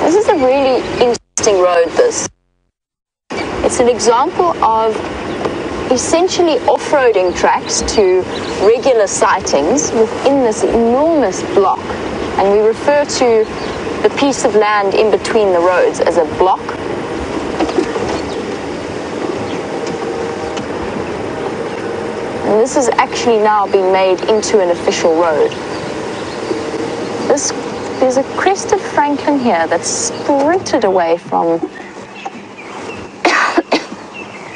This is a really interesting road, this. It's an example of essentially off-roading tracks to regular sightings within this enormous block. And we refer to the piece of land in between the roads as a block. And this has actually now been made into an official road. There's a crested francolin here that's sprinted away from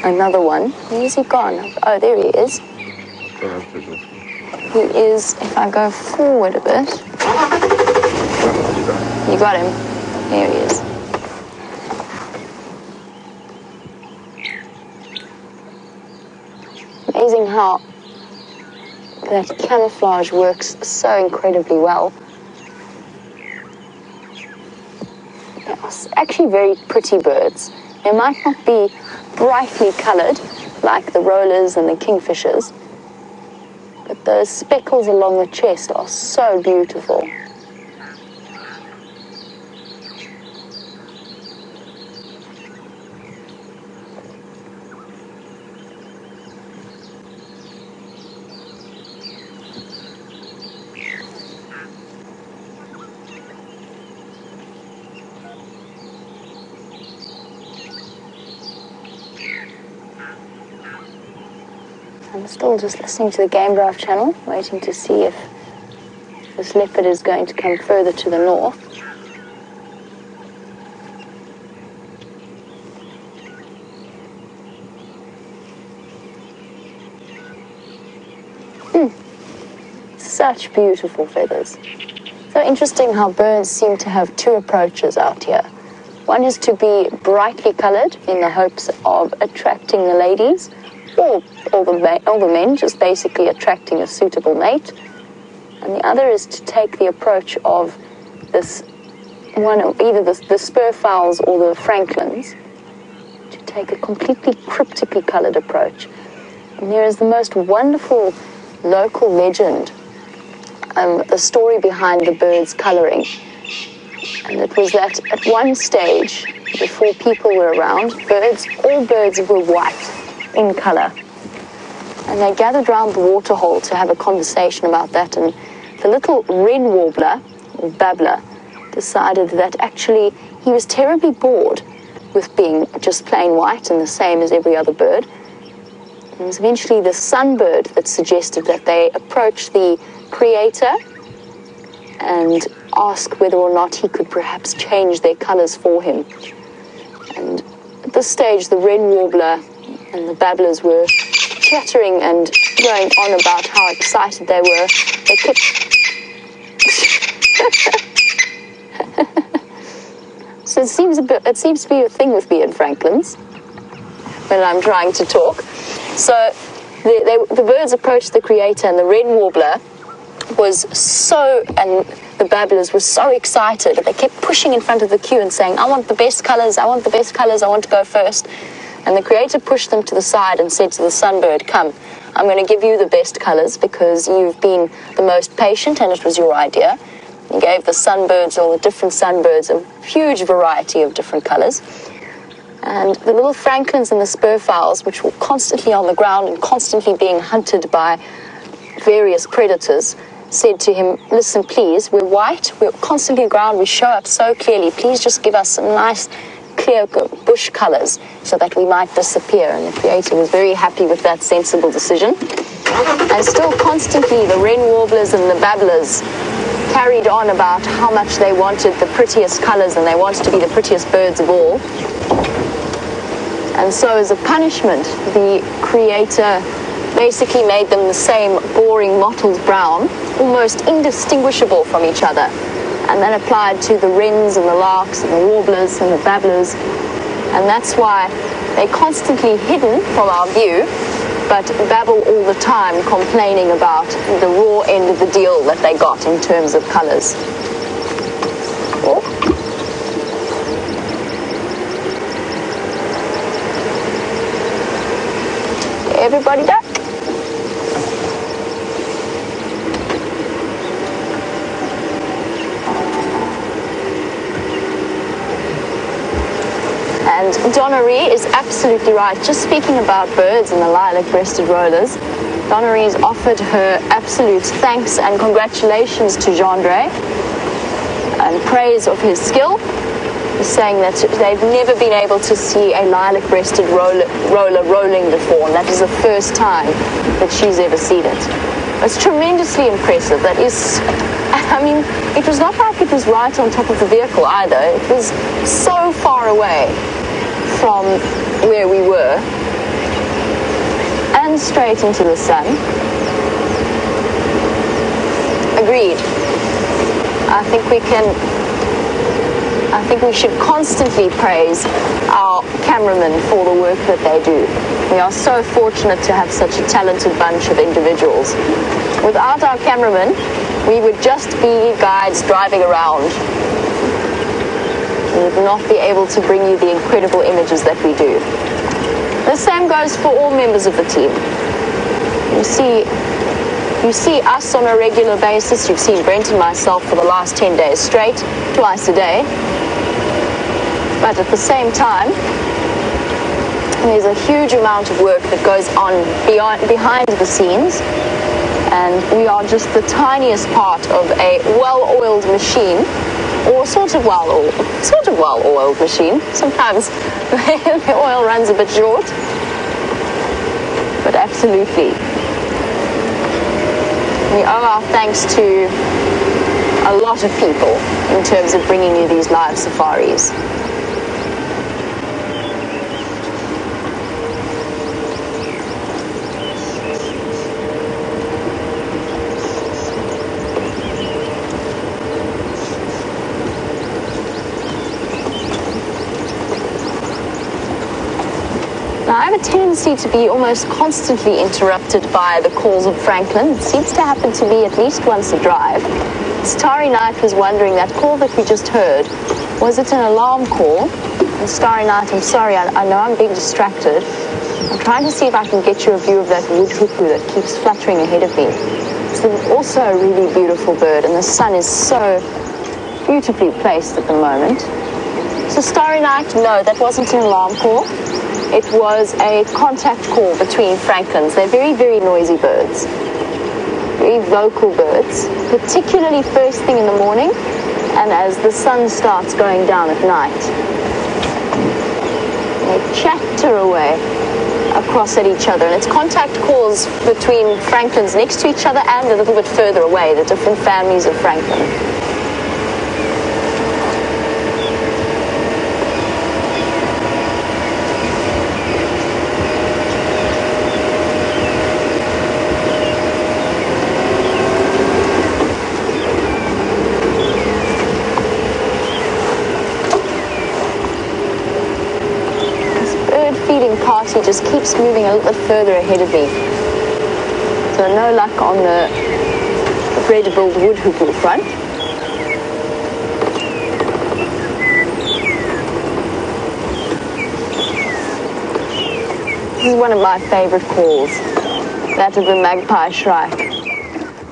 another one. Where's he gone? Oh, there he is. He is, if I go forward a bit. You got him. There he is. Amazing how that camouflage works so incredibly well. They are actually very pretty birds. They might not be brightly colored like the rollers and the kingfishers, but those speckles along the chest are so beautiful. I'm still just listening to the Game Drive channel, waiting to see if this leopard is going to come further to the north. Such beautiful feathers. So interesting how birds seem to have two approaches out here. One is to be brightly colored in the hopes of attracting the ladies, or all the men, just basically attracting a suitable mate. And the other is to take the approach of this one, either the spur fowls or the francolins, to take a completely cryptically colored approach. And there is the most wonderful local legend, the story behind the birds' coloring. And it was that at one stage, before people were around, all birds were white in color. And they gathered round the waterhole to have a conversation about that, and the little wren warbler, or babbler, decided that actually he was terribly bored with being just plain white and the same as every other bird. And it was eventually the sunbird that suggested that they approach the creator and ask whether or not he could perhaps change their colors for him. And at this stage, the wren warbler and the babblers were chattering and going on about how excited they were. They kept... So it seems to be a thing with me and francolins when I'm trying to talk. So the birds approached the creator, and the wren warbler was and the babblers were so excited that they kept pushing in front of the queue and saying, I want the best colors, I want the best colors, I want to go first. And the creator pushed them to the side and said to the sunbird, come, I'm going to give you the best colors because you've been the most patient and it was your idea. He gave the sunbirds, all the different sunbirds, a huge variety of different colors. And the little francolins and the spur fowls, which were constantly on the ground and constantly being hunted by various predators, said to him, listen, please, we're white, we're constantly on the ground, we show up so clearly, please just give us some nice, clear bush colors so that we might disappear. And the creator was very happy with that sensible decision. And still constantly the wren warblers and the babblers carried on about how much they wanted the prettiest colors and they wanted to be the prettiest birds of all. And so as a punishment, the creator basically made them the same boring mottled brown, almost indistinguishable from each other. And that applied to the wrens and the larks and the warblers and the babblers. And that's why they're constantly hidden from our view, but babble all the time, complaining about the raw end of the deal that they got in terms of colors. Oh. Everybody duck. And Donnery is absolutely right. Just speaking about birds and the lilac-breasted rollers, Donnery's offered her absolute thanks and congratulations to Gendre and praise of his skill, saying that they've never been able to see a lilac-breasted roller rolling before, and that is the first time that she's ever seen it. It's tremendously impressive. That is, I mean, it was not like it was right on top of the vehicle either. It was so far away from where we were and straight into the sun. Agreed. I think we should constantly praise our cameramen for the work that they do. We are so fortunate to have such a talented bunch of individuals. Without our cameramen, we would just be guides driving around. We would not be able to bring you the incredible images that we do. The same goes for all members of the team. You see us on a regular basis. You've seen Brent and myself for the last 10 days straight, twice a day. But at the same time, there's a huge amount of work that goes on behind the scenes, and we are just the tiniest part of a well-oiled machine, or sort of well-oiled machine. Sometimes the oil runs a bit short, but absolutely. We owe our thanks to a lot of people in terms of bringing you these live safaris. Now, I have a tendency to be almost constantly interrupted by the calls of Franklin. It seems to happen to me at least once a drive. Starry Night was wondering, that call that we just heard, was it an alarm call? And Starry Night, I'm sorry, I know I'm being distracted. I'm trying to see if I can get you a view of that wood cuckoo that keeps fluttering ahead of me. It's also a really beautiful bird, and the sun is so beautifully placed at the moment. So Starry Night, no, that wasn't an alarm call. It was a contact call between Franklins. They're very, very noisy birds, very vocal birds, particularly first thing in the morning and as the sun starts going down at night. They chatter away across at each other, and it's contact calls between Franklins next to each other and a little bit further away, the different families of Franklin. Party just keeps moving a little bit further ahead of me. So no luck on the red-billed woodhoopoo front. This is one of my favorite calls, that of the magpie shrike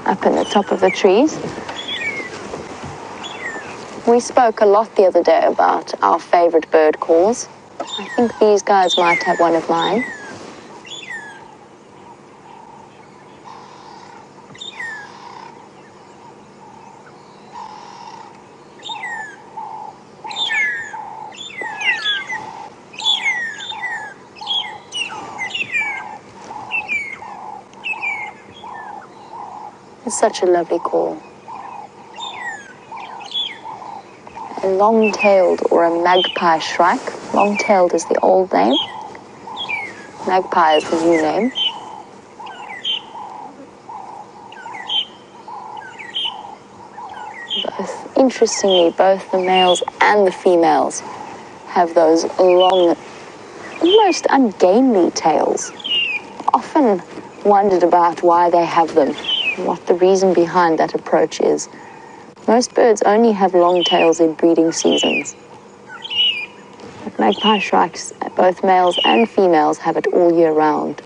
up in the top of the trees. We spoke a lot the other day about our favorite bird calls. I think these guys might have one of mine. It's such a lovely call. A long-tailed or a magpie shrike. Long-tailed is the old name. Magpie is the new name. Interestingly, both the males and the females have those long, almost ungainly tails. Often wondered about why they have them, what the reason behind that approach is. Most birds only have long tails in breeding seasons. But magpie shrikes, both males and females, have it all year round.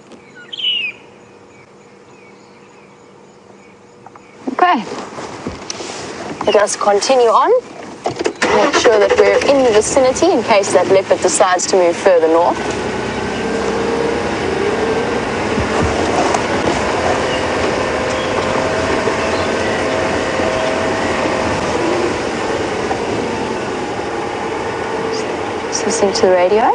Okay. Let us continue on. Make sure that we're in the vicinity in case that leopard decides to move further north. Just listening to the radio.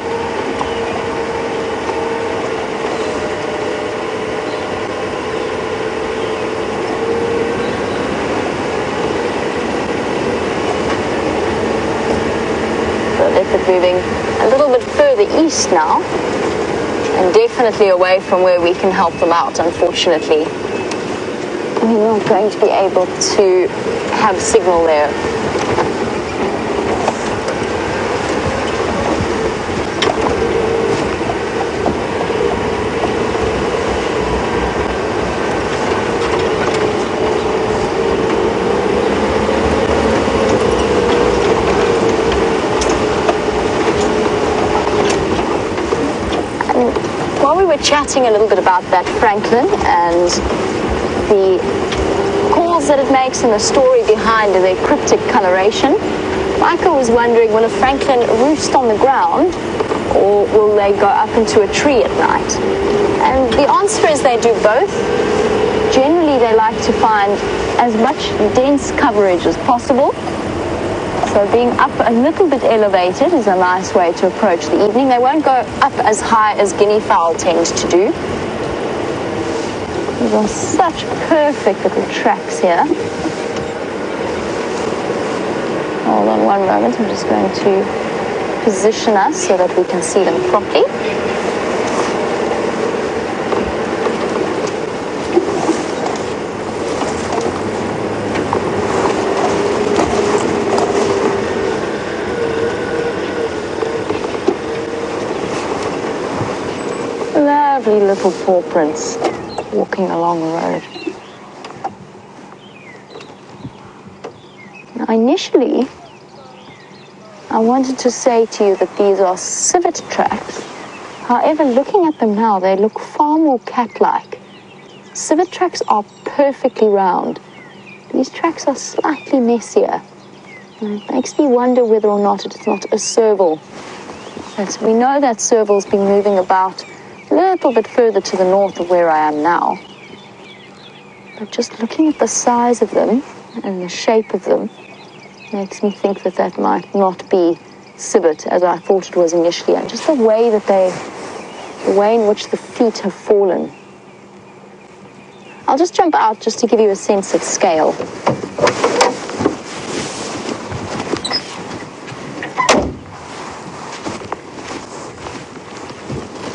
Moving a little bit further east now, and definitely away from where we can help them out, unfortunately. We're not going to be able to have signal there. Chatting a little bit about that Franklin and the calls that it makes and the story behind the cryptic coloration. Michael was wondering, will a Franklin roost on the ground or will they go up into a tree at night? And the answer is they do both. Generally they like to find as much dense coverage as possible. So being up a little bit elevated is a nice way to approach the evening. They won't go up as high as guinea fowl tend to do. These are such perfect little tracks here. Hold on one moment, I'm just going to position us so that we can see them properly. Lovely little paw prints walking along the road. Now, initially, I wanted to say to you that these are civet tracks. However, looking at them now, they look far more cat-like. Civet tracks are perfectly round. These tracks are slightly messier. And it makes me wonder whether or not it's not a serval. But we know that serval's been moving about a little bit further to the north of where I am now. But just looking at the size of them and the shape of them makes me think that that might not be civet as I thought it was initially, and just the way in which the feet have fallen. I'll just jump out just to give you a sense of scale.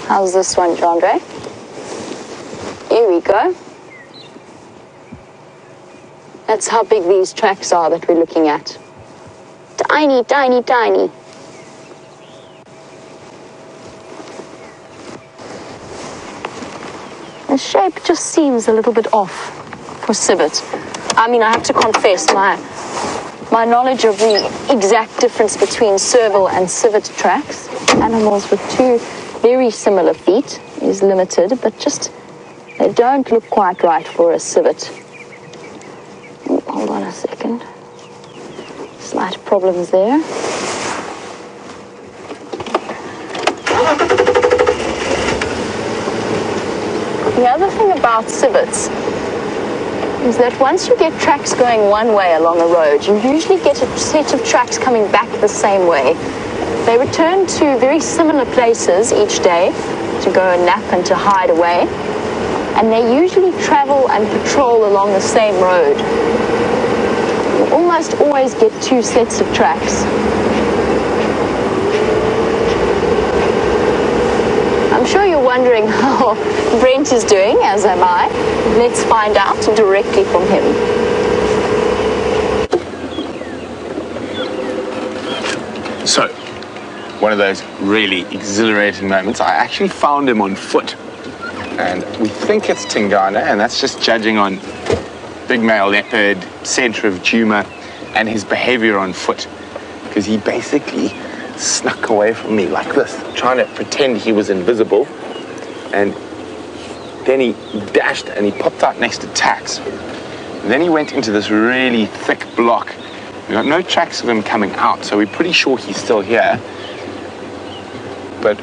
How's this one, Jandre? Here we go. That's how big these tracks are that we're looking at. Tiny, tiny, tiny. The shape just seems a little bit off for civet. I mean, I have to confess, my knowledge of the exact difference between serval and civet tracks, animals with two very similar feet, is limited, but just they don't look quite right for a civet. Ooh, hold on a second. Slight problems there. The other thing about civets is that once you get tracks going one way along a road, you usually get a set of tracks coming back the same way. They return to very similar places each day to go and nap and to hide away, and they usually travel and patrol along the same road. You almost always get two sets of tracks. I'm sure you're wondering how Brent is doing, as am I. Let's find out directly from him. So, one of those really exhilarating moments. I actually found him on foot, and we think it's Tingana, and that's just judging on big male leopard, center of Djuma, and his behavior on foot, because he basically snuck away from me like this, trying to pretend he was invisible, and then he dashed and he popped out next to Tax. And then he went into this really thick block We got no tracks of him coming out, so we're pretty sure he's still here. But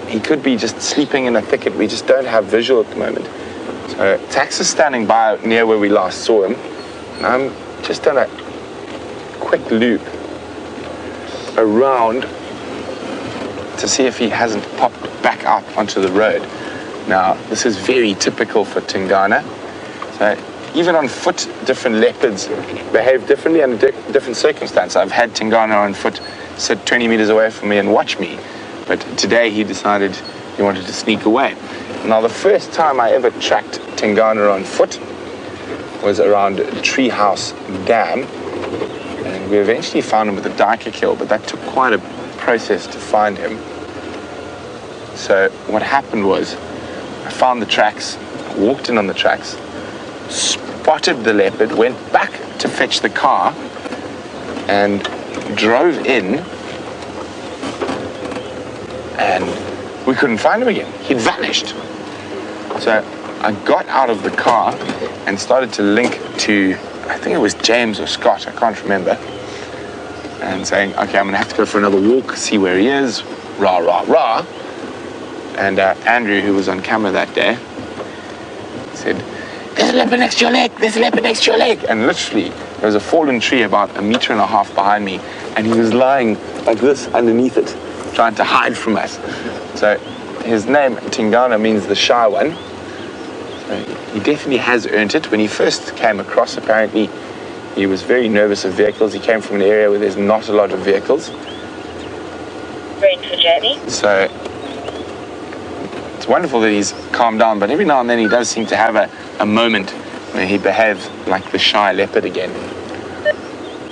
he could be just sleeping in a thicket. We just don't have visual at the moment. So Tax is standing by near where we last saw him. And I'm just done a quick loop around to see if he hasn't popped back out onto the road. Now, this is very typical for Tingana. So even on foot, different leopards behave differently under different circumstances. I've had Tingana on foot sit 20 meters away from me and watch me. But today he decided he wanted to sneak away. Now, the first time I ever tracked Tingana on foot was around Treehouse Dam. And we eventually found him with a diker kill, but that took quite a process to find him. So what happened was I found the tracks, walked in on the tracks, spotted the leopard, went back to fetch the car, and drove in, and we couldn't find him again. He'd vanished. So I got out of the car and started to link to, I think it was James or Scott, I can't remember, and saying, okay, I'm gonna have to go for another walk, see where he is, rah, rah, rah. And Andrew, who was on camera that day, said, there's a leopard next to your leg, there's a leopard next to your leg. And literally, there was a fallen tree about 1.5 meters behind me, and he was lying like this underneath it, trying to hide from us. So his name, Tingana, means the shy one. So he definitely has earned it. When he first came across, apparently, he was very nervous of vehicles. He came from an area where there's not a lot of vehicles. Ready for journey. So it's wonderful that he's calmed down, but every now and then he does seem to have a moment where he behaves like the shy leopard again.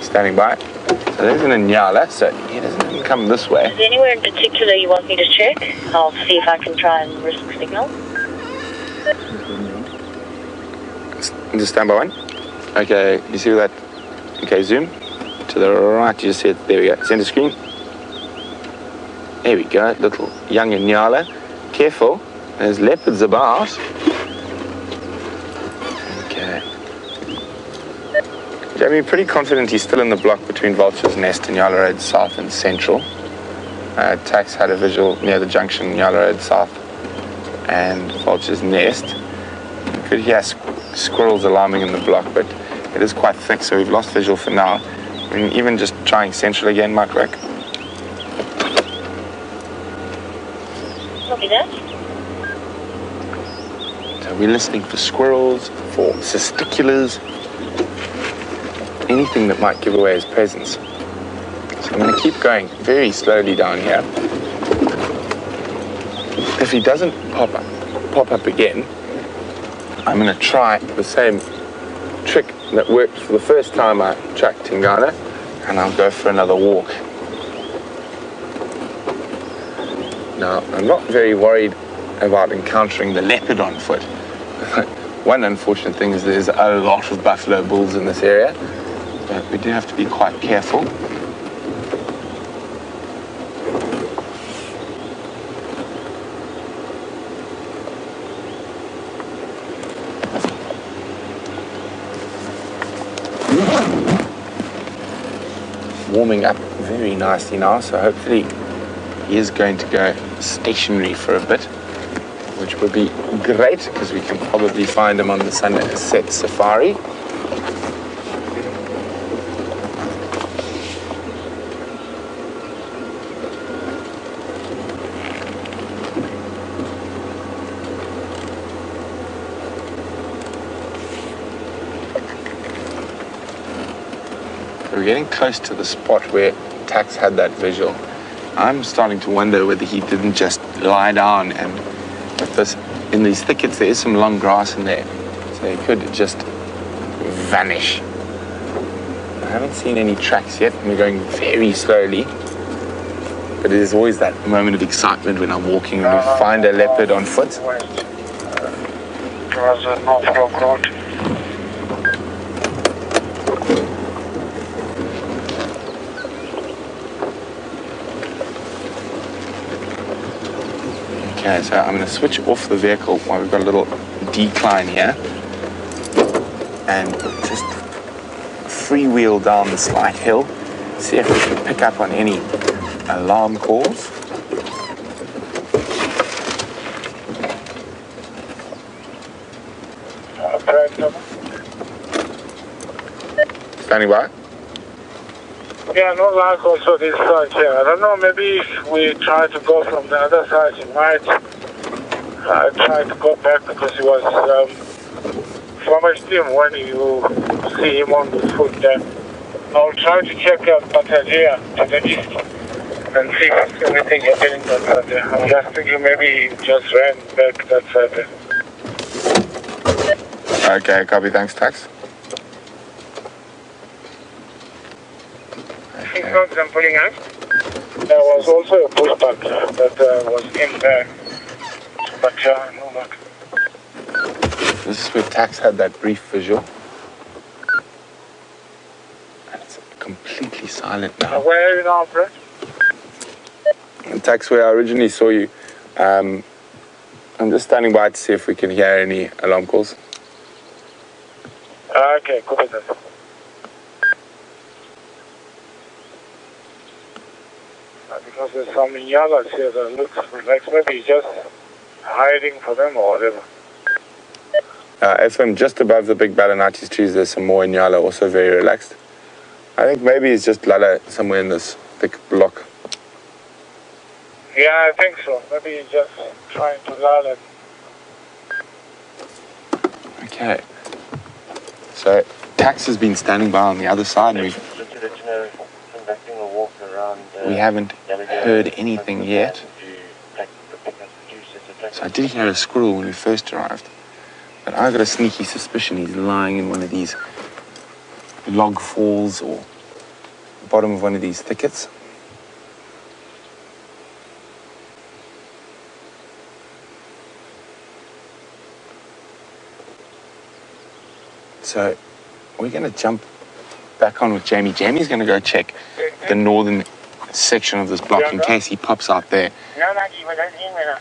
Standing by. So there's an Inyala, so he doesn't come this way. Is there anywhere in particular you want me to check? I'll see if I can try and risk signal. Just stand by one. Okay, you see that? Okay, zoom. To the right, you just see it. There we go. Center screen. There we go. Little young Inyala. Careful. There's leopards about. Okay. I'm pretty confident he's still in the block between Vulture's Nest and Yala Road South and Central. Tax had a visual near the junction, Yala Road South and Vulture's Nest. You could hear squirrels alarming in the block, but it is quite thick, so we've lost visual for now. I mean, even just trying Central again might work. Copy that. So we're listening for squirrels, for testiculars, anything that might give away his presence. So I'm going to keep going very slowly down here. If he doesn't pop up again, I'm going to try the same trick that worked for the first time I tracked Tingana, and I'll go for another walk. Now, I'm not very worried about encountering the leopard on foot. One unfortunate thing is there's a lot of buffalo bulls in this area, but we do have to be quite careful. Warming up very nicely now, so hopefully he is going to go stationary for a bit, which would be great because we can probably find him on the sunset safari. We're getting close to the spot where Tax had that visual. I'm starting to wonder whether he didn't just lie down, and with this, in these thickets there is some long grass in there, so he could just vanish. I haven't seen any tracks yet, and we're going very slowly, but there's always that moment of excitement when I'm walking and we find a leopard on foot. Okay, so I'm going to switch off the vehicle while we've got a little decline here and just freewheel down the slight hill, see if we can pick up on any alarm calls. Standing by. Yeah, no luck also this side here. I don't know, maybe if we try to go from the other side, he might try to go back because he was from his team when you see him on the foot there. I'll try to check out Battaglia to the east and see if there's anything happening that side there. I'm just thinking maybe he just ran back that side there. Okay, copy, thanks, Tax. He's not pulling out. There was also a pushback that was in there. But no luck. This is where Tax had that brief visual. And it's completely silent now. Where are you now, Fred? And Tax, where I originally saw you, I'm just standing by to see if we can hear any alarm calls. Okay, copy that. Because there's some Inyala here that looks relaxed. Maybe he's just hiding for them or whatever. FM, just above the big Balanatis trees, there's some more Inyala, also very relaxed. I think maybe it's just Lala somewhere in this thick block. Yeah, I think so. Maybe he's just trying to lull it. Okay. So, Tax has been standing by on the other side. We haven't heard anything yet. So I did hear a squirrel when we first arrived. But I've got a sneaky suspicion he's lying in one of these log falls or the bottom of one of these thickets. So we're going to jump back on with Jamie. Jamie's going to go check the northern section of this block in case he pops out there.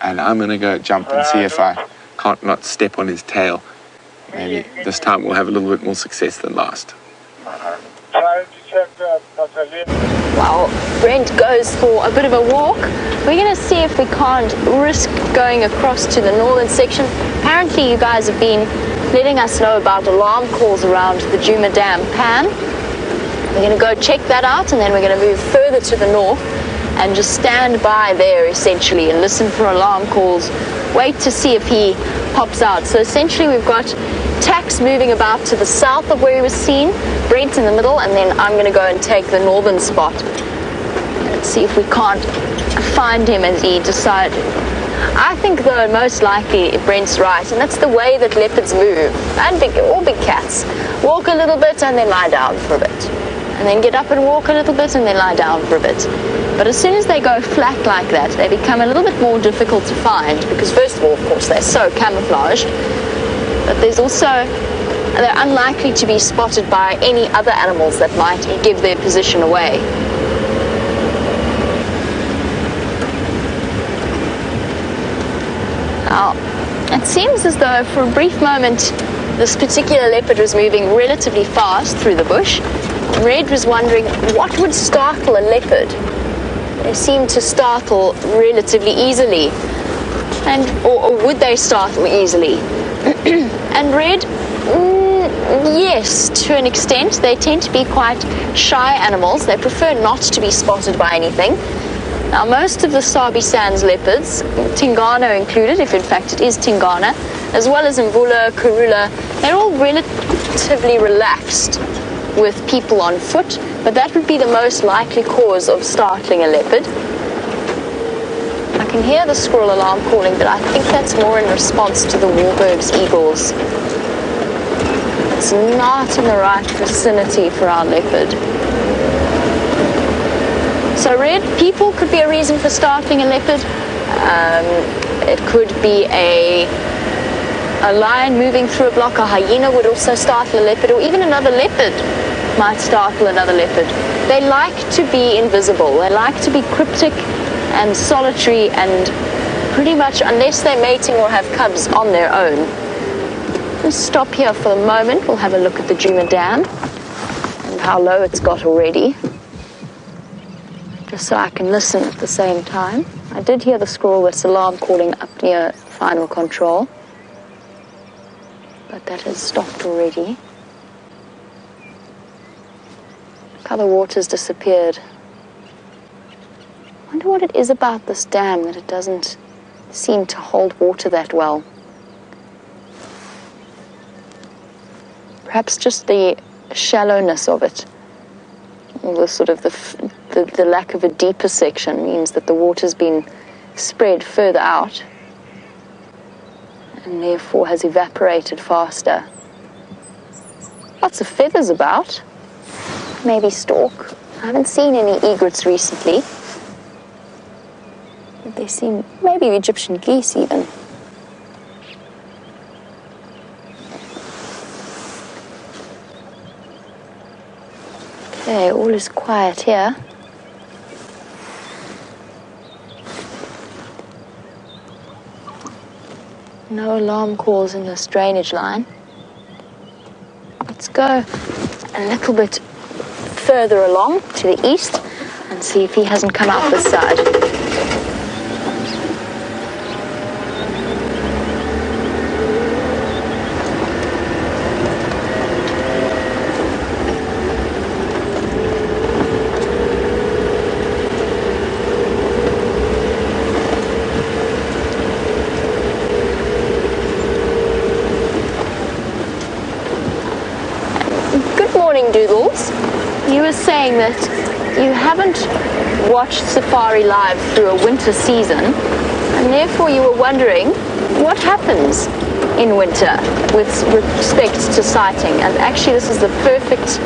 And I'm going to go jump and see if I can't not step on his tail. Maybe this time we'll have a little bit more success than last. While Brent goes for a bit of a walk, we're going to see if we can't risk going across to the northern section. Apparently you guys have been letting us know about alarm calls around the Djuma Dam pan. We're going to go check that out, and then we're going to move further to the north and just stand by there essentially and listen for alarm calls, wait to see if he pops out. So essentially we've got Tax moving about to the south of where he was seen, Brent in the middle, and then I'm going to go and take the northern spot. Let's see if we can't find him as he decided. I think though most likely Brent's right, and that's the way that leopards move, and all big cats. Walk a little bit and then lie down for a bit. And then get up and walk a little bit and then lie down for a bit. But as soon as they go flat like that, they become a little bit more difficult to find because first of all, of course, they're so camouflaged, but there's also, they're unlikely to be spotted by any other animals that might give their position away. Now, it seems as though for a brief moment this particular leopard was moving relatively fast through the bush. Red was wondering what would startle a leopard. They seem to startle relatively easily, or would they startle easily? And Red, yes, to an extent. They tend to be quite shy animals. They prefer not to be spotted by anything. Now, most of the Sabi Sands leopards, Tingana included, if in fact it is Tingana, as well as Mvula, Karula, they're all relatively relaxed with people on foot, but that would be the most likely cause of startling a leopard. I can hear the squirrel alarm calling, but I think that's more in response to the Warburg's eagles. It's not in the right vicinity for our leopard. So Red, people could be a reason for startling a leopard. It could be a lion moving through a block. A hyena would also startle a leopard, or even another leopard might startle another leopard. They like to be invisible. They like to be cryptic and solitary, and pretty much unless they're mating or have cubs on their own. Let's stop here for the moment. We'll have a look at the Djuma Dam and how low it's got already, just so I can listen at the same time. I did hear the squirrel whistle alarm calling up near final control, but that has stopped already. Look how the water's disappeared. I wonder what it is about this dam that it doesn't seem to hold water that well. Perhaps just the shallowness of it, or the sort of the lack of a deeper section means that the water's been spread further out and therefore has evaporated faster. Lots of feathers about, maybe stork. I haven't seen any egrets recently. They seem, maybe Egyptian geese even. Okay, all is quiet here. No alarm calls in this drainage line. Let's go a little bit further along to the east and see if he hasn't come out this side. Doodles, you were saying that you haven't watched Safari live through a winter season, and therefore you were wondering what happens in winter with respect to sighting. And actually this is the perfect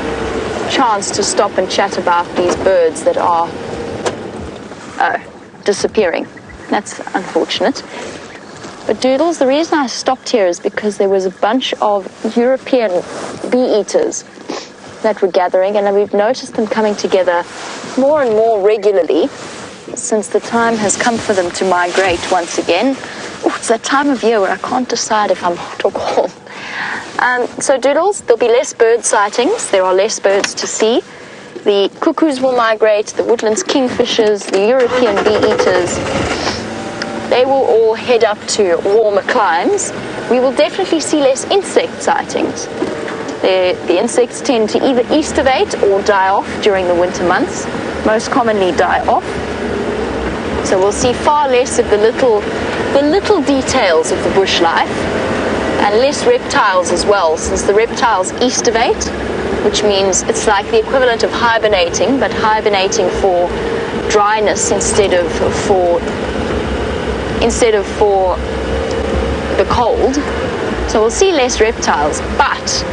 chance to stop and chat about these birds that are disappearing. That's unfortunate. But Doodles, the reason I stopped here is because there was a bunch of European bee-eaters that were gathering, and we've noticed them coming together more and more regularly since the time has come for them to migrate once again. Oh, it's that time of year where I can't decide if I'm hot or cold. So Doodles, there'll be less bird sightings. There are less birds to see. The cuckoos will migrate, the woodlands kingfishers, the European bee-eaters. They will all head up to warmer climes. We will definitely see less insect sightings. The insects tend to either estivate or die off during the winter months, most commonly die off. So we'll see far less of the little details of the bush life, and less reptiles as well, since the reptiles estivate, which means it's like the equivalent of hibernating, but hibernating for dryness instead of for the cold. So we'll see less reptiles, but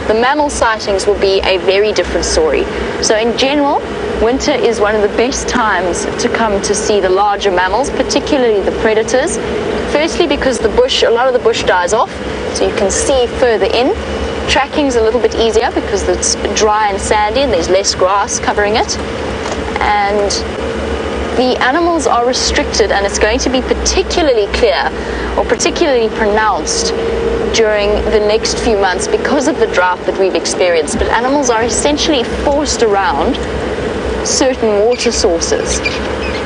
the mammal sightings will be a very different story. So in general, winter is one of the best times to come to see the larger mammals, particularly the predators. Firstly, because a lot of the bush dies off, so you can see further in. Tracking's a little bit easier because it's dry and sandy and there's less grass covering it. And the animals are restricted, and it's going to be particularly clear or particularly pronounced during the next few months because of the drought that we've experienced. But animals are essentially forced around certain water sources,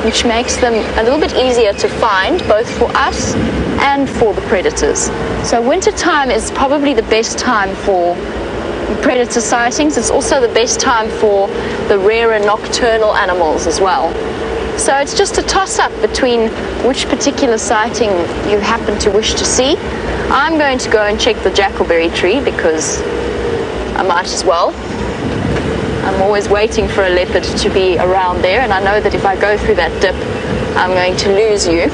which makes them a little bit easier to find, both for us and for the predators. So winter time is probably the best time for predator sightings. It's also the best time for the rarer nocturnal animals as well. So it's just a toss-up between which particular sighting you happen to wish to see. I'm going to go and check the jackalberry tree because I might as well. I'm always waiting for a leopard to be around there, and I know that if I go through that dip, I'm going to lose you.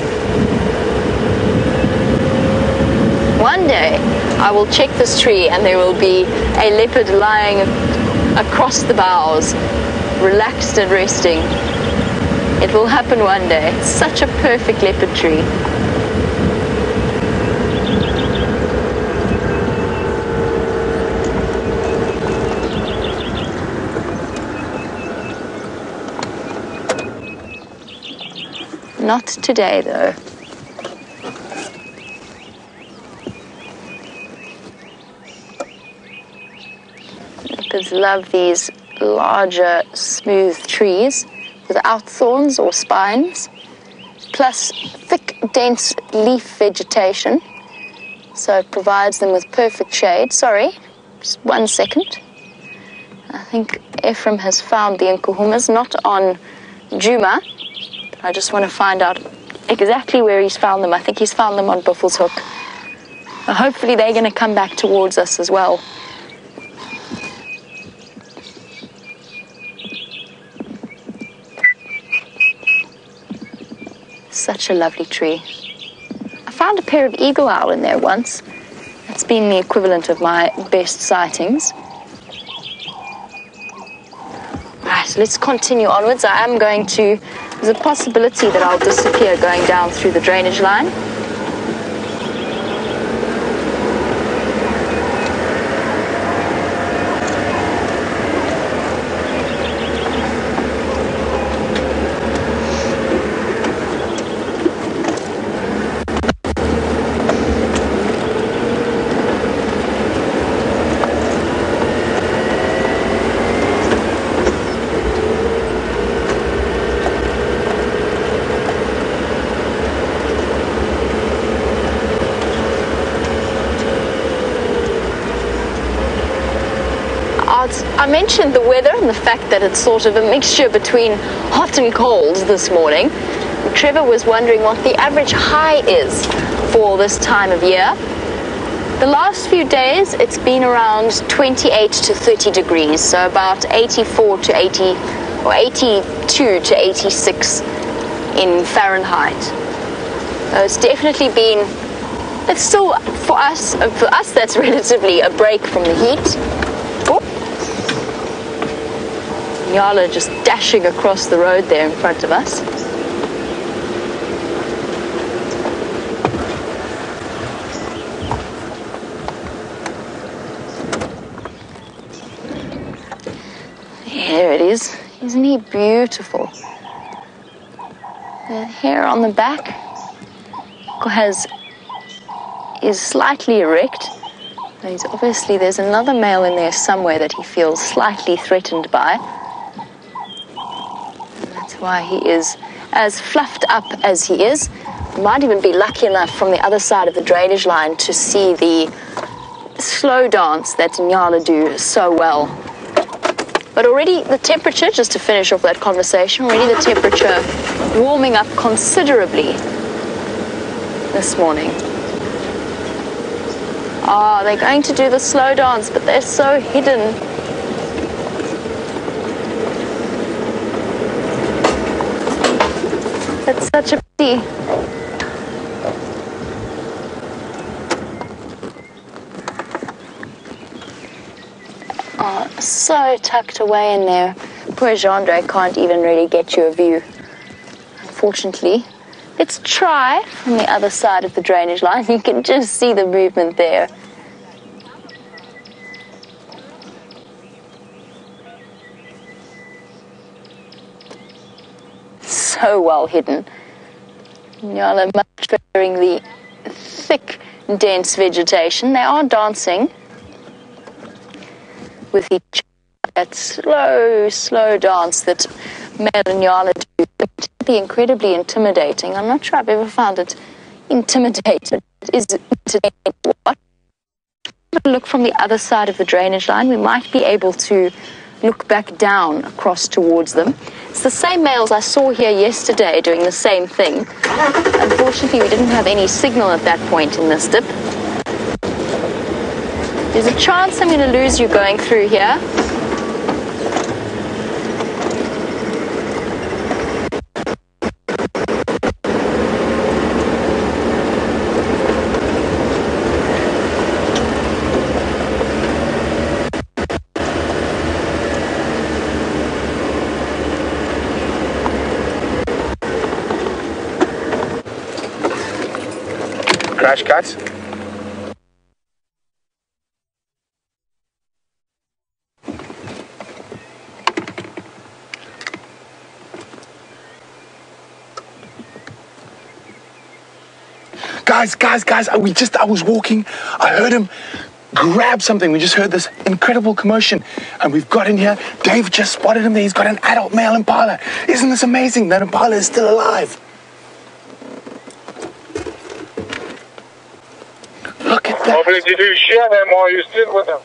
One day, I will check this tree and there will be a leopard lying across the boughs, relaxed and resting. It will happen one day. It's such a perfect leopard tree. Not today, though. Leopards love these larger, smooth trees without thorns or spines, plus thick, dense leaf vegetation. So it provides them with perfect shade. Sorry, just 1 second. I think Ephraim has found the Nkuhumas, not on Djuma. I just want to find out exactly where he's found them. I think he's found them on Buffel's Hook. Hopefully they're going to come back towards us as well. Such a lovely tree. I found a pair of eagle owl in there once. It's been the equivalent of my best sightings. Right, let's continue onwards. There's a possibility that I'll disappear going down through the drainage line. I mentioned the weather and the fact that it's sort of a mixture between hot and cold this morning. Trevor was wondering what the average high is for this time of year. The last few days it's been around 28 to 30 degrees, so about 84 to 80 or 82 to 86 in Fahrenheit. So it's definitely been, it's still for us that's relatively a break from the heat. Nyala just dashing across the road there in front of us. There it is. Isn't he beautiful? The hair on the back is slightly erect. There's another male in there somewhere that he feels slightly threatened by. Why he is as fluffed up as he is. We might even be lucky enough from the other side of the drainage line to see the slow dance that Nyala do so well. But already the temperature, just to finish off that conversation, already the temperature warming up considerably this morning. They're going to do the slow dance, but they're so hidden. It's such a pity. So tucked away in there. Poor Gendre can't even really get you a view, unfortunately. Let's try from the other side of the drainage line. You can just see the movement there. So well hidden. Nyala much preferring the thick, dense vegetation. They are dancing with each other. That slow dance that male and Nyala do. It can be incredibly intimidating. I'm not sure I've ever found it intimidating. It is entertaining to watch. Have a look from the other side of the drainage line. We might be able to look back down across towards them. It's the same males I saw here yesterday doing the same thing. Unfortunately, we didn't have any signal at that point in this dip. There's a chance I'm going to lose you going through here. Crash cuts. Guys, I was walking, I heard him grab something. We just heard this incredible commotion, and we've got in here. Dave just spotted him there. He's got an adult male impala. Isn't this amazing? That impala is still alive. Look at that. Hopefully, did you share them or are you still with them?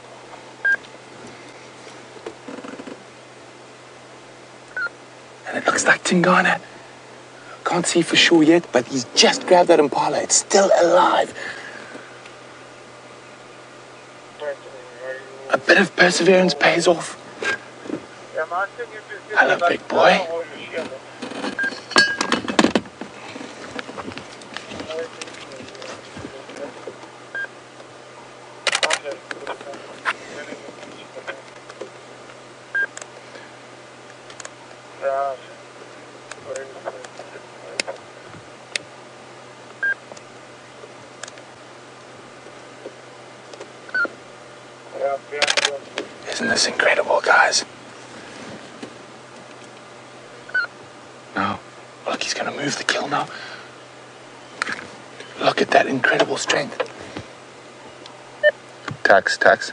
And it looks like Tingana. Can't see for sure yet, but he's just grabbed that impala. It's still alive. A bit of perseverance pays off. Hello, big boy. Isn't this incredible, guys? Now, look, he's going to move the kill now. Look at that incredible strength. Tax. Tax,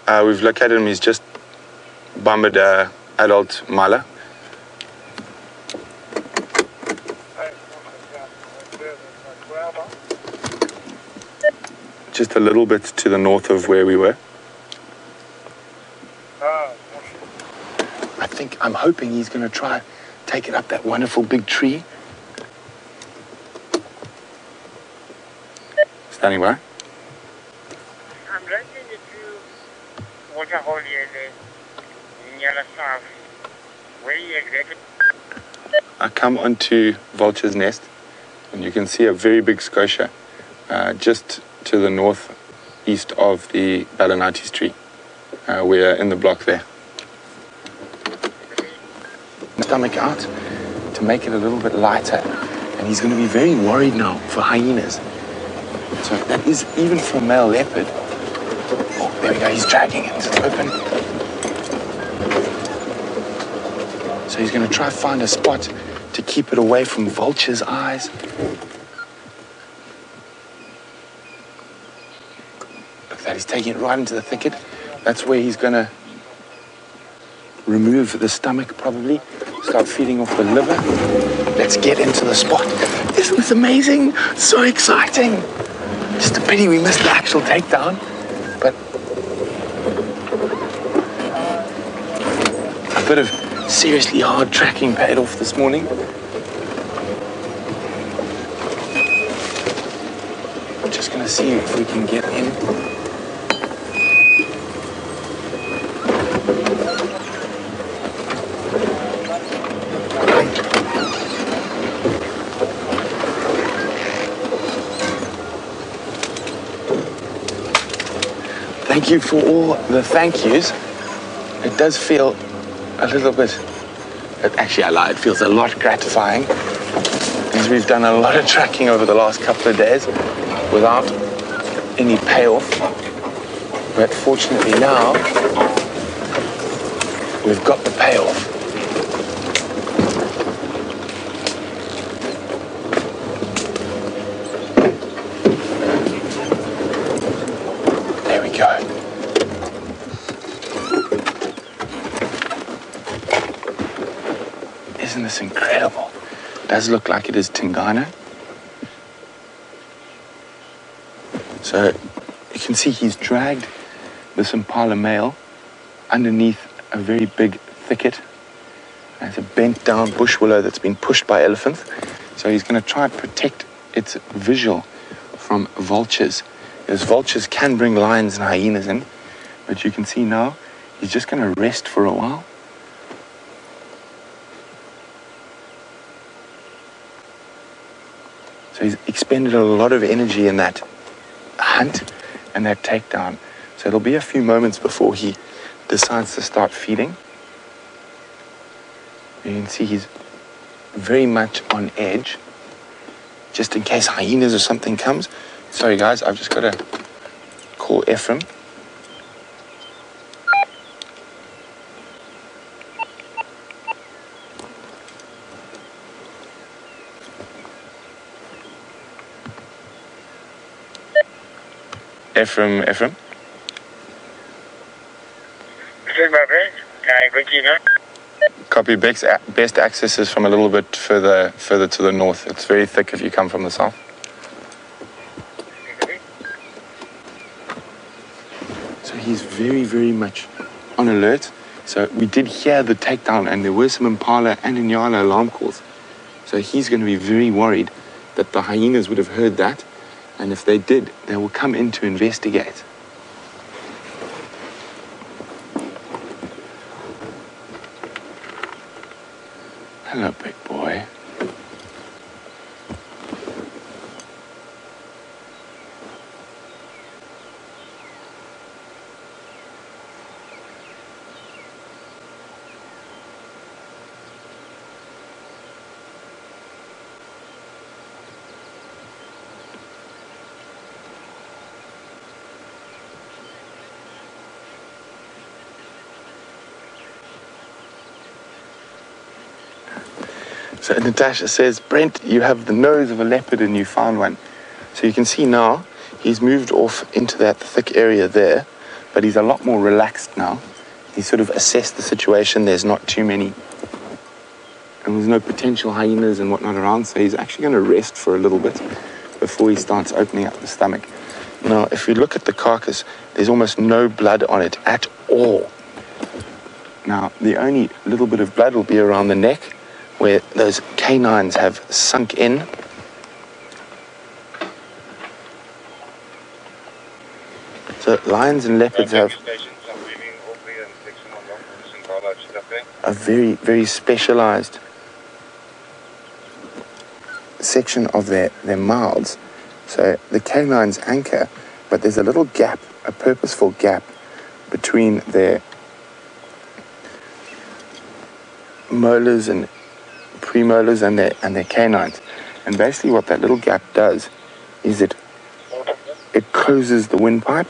we've located him. He's just bombered adult mala. Just a little bit to the north of where we were. I'm hoping he's going to try take it up that wonderful big tree. Standing by. I'm liking the two water hole here, the yellow south. Where you exactly? I come onto Vulture's Nest, and you can see a very big scotia just to the northeast of the Balanites tree. We're in the block there. Stomach out to make it a little bit lighter, and he's going to be very worried now for hyenas. So that is even for a male leopard. Oh, there we go, he's dragging it, it's open. So he's going to try to find a spot to keep it away from Vulture's eyes. Look at that, he's taking it right into the thicket. That's where he's going to remove the stomach, probably. Start feeding off the liver. Let's get into the spot. Isn't this amazing? So exciting. Just a pity we missed the actual takedown. But a bit of seriously hard tracking paid off this morning. I'm just going to see if we can get in. Thank you for all the thank yous. It does feel a little bit, actually I lied, it feels a lot gratifying, because we've done a lot of tracking over the last couple of days without any payoff. But fortunately now, we've got the payoff. There we go. Isn't this incredible? It does look like it is Tingana. So you can see he's dragged this impala male underneath a very big thicket. There's a bent down bush willow that's been pushed by elephants. So he's going to try and protect its visual from vultures. Because vultures can bring lions and hyenas in. But you can see now he's just going to rest for a while. So he's expended a lot of energy in that hunt and that takedown. So it'll be a few moments before he decides to start feeding. You can see he's very much on edge, just in case hyenas or something comes. Sorry guys, I've just got to call Ephraim. Ephraim. This is my friend. Good evening. Copy. Best access is from a little bit further to the north. It's very thick if you come from the south. So he's very, very much on alert. So we did hear the takedown, and there were some Impala and Inyala alarm calls. So he's going to be very worried that the hyenas would have heard that, and if they did, they will come in to investigate. Hello, big boy. So Natasha says, Brent, you have the nose of a leopard and you found one. So you can see now he's moved off into that thick area there, but he's a lot more relaxed now. He's sort of assessed the situation. There's not too many, and there's no potential hyenas and whatnot around, so he's actually going to rest for a little bit before he starts opening up the stomach. Now, if you look at the carcass, there's almost no blood on it at all. Now, the only little bit of blood will be around the neck, where those canines have sunk in. So lions and leopards have a very, very specialized section of their mouths. So the canines anchor, but there's a little gap, a purposeful gap between their molars and premolars and their canines. And basically what that little gap does is it closes the windpipe.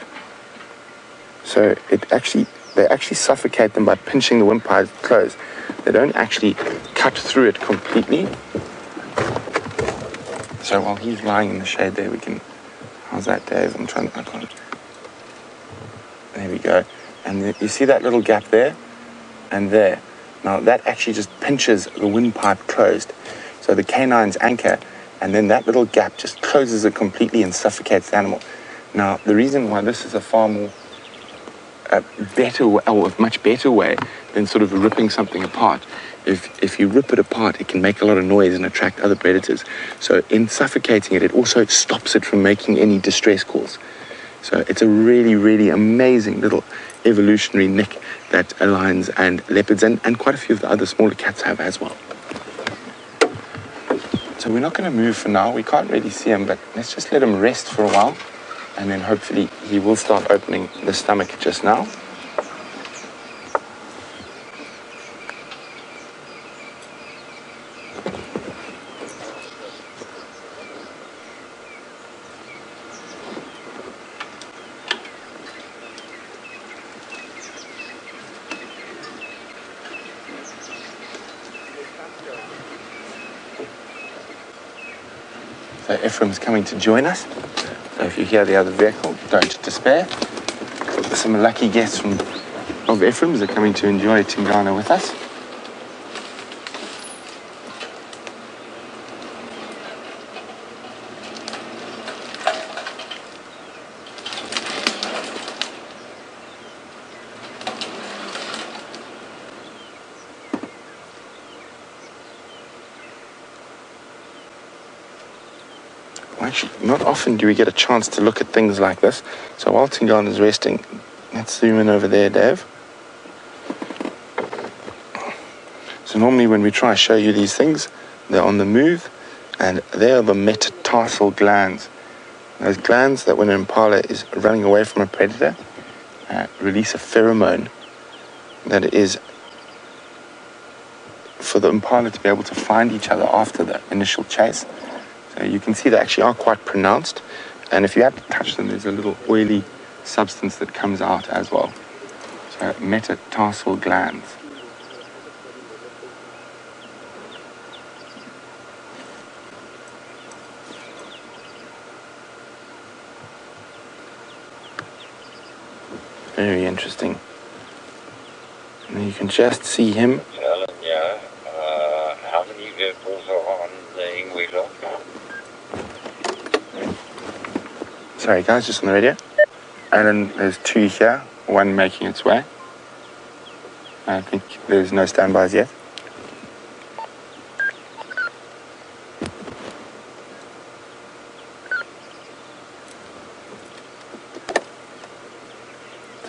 So they actually suffocate them by pinching the windpipe closed. They don't actually cut through it completely. So while he's lying in the shade there, we can, how's that, Dave? I can't. There we go. And you see that little gap there and there. Now that actually just pinches the windpipe closed. So the canines anchor, and then that little gap just closes it completely and suffocates the animal. Now the reason why this is a far more better way, or a much better way than sort of ripping something apart. If you rip it apart, it can make a lot of noise and attract other predators. So in suffocating it, it also stops it from making any distress calls. So it's a really, really amazing little evolutionary nick that lions and leopards and quite a few of the other smaller cats have as well. So we're not going to move for now. We can't really see him, but let's just let him rest for a while, and then hopefully he will start opening the stomach just now. So Ephraim's coming to join us. So if you hear the other vehicle, don't despair. Some lucky guests of Ephraim's are coming to enjoy Tingana with us. Actually, not often do we get a chance to look at things like this. So while Tingana is resting, let's zoom in over there, Dave. So normally when we try to show you these things, they're on the move, and they are the metatarsal glands. Those glands that when an impala is running away from a predator, release a pheromone that is for the impala to be able to find each other after the initial chase. So you can see they actually are quite pronounced, and if you have to touch them, there's a little oily substance that comes out as well. So metatarsal glands. Very interesting. And you can just see him. Alan, yeah. How many vehicles are on the English Lock? Sorry guys, just on the radio. Alan, there's 2 here, 1 making its way. I think there's no standbys yet.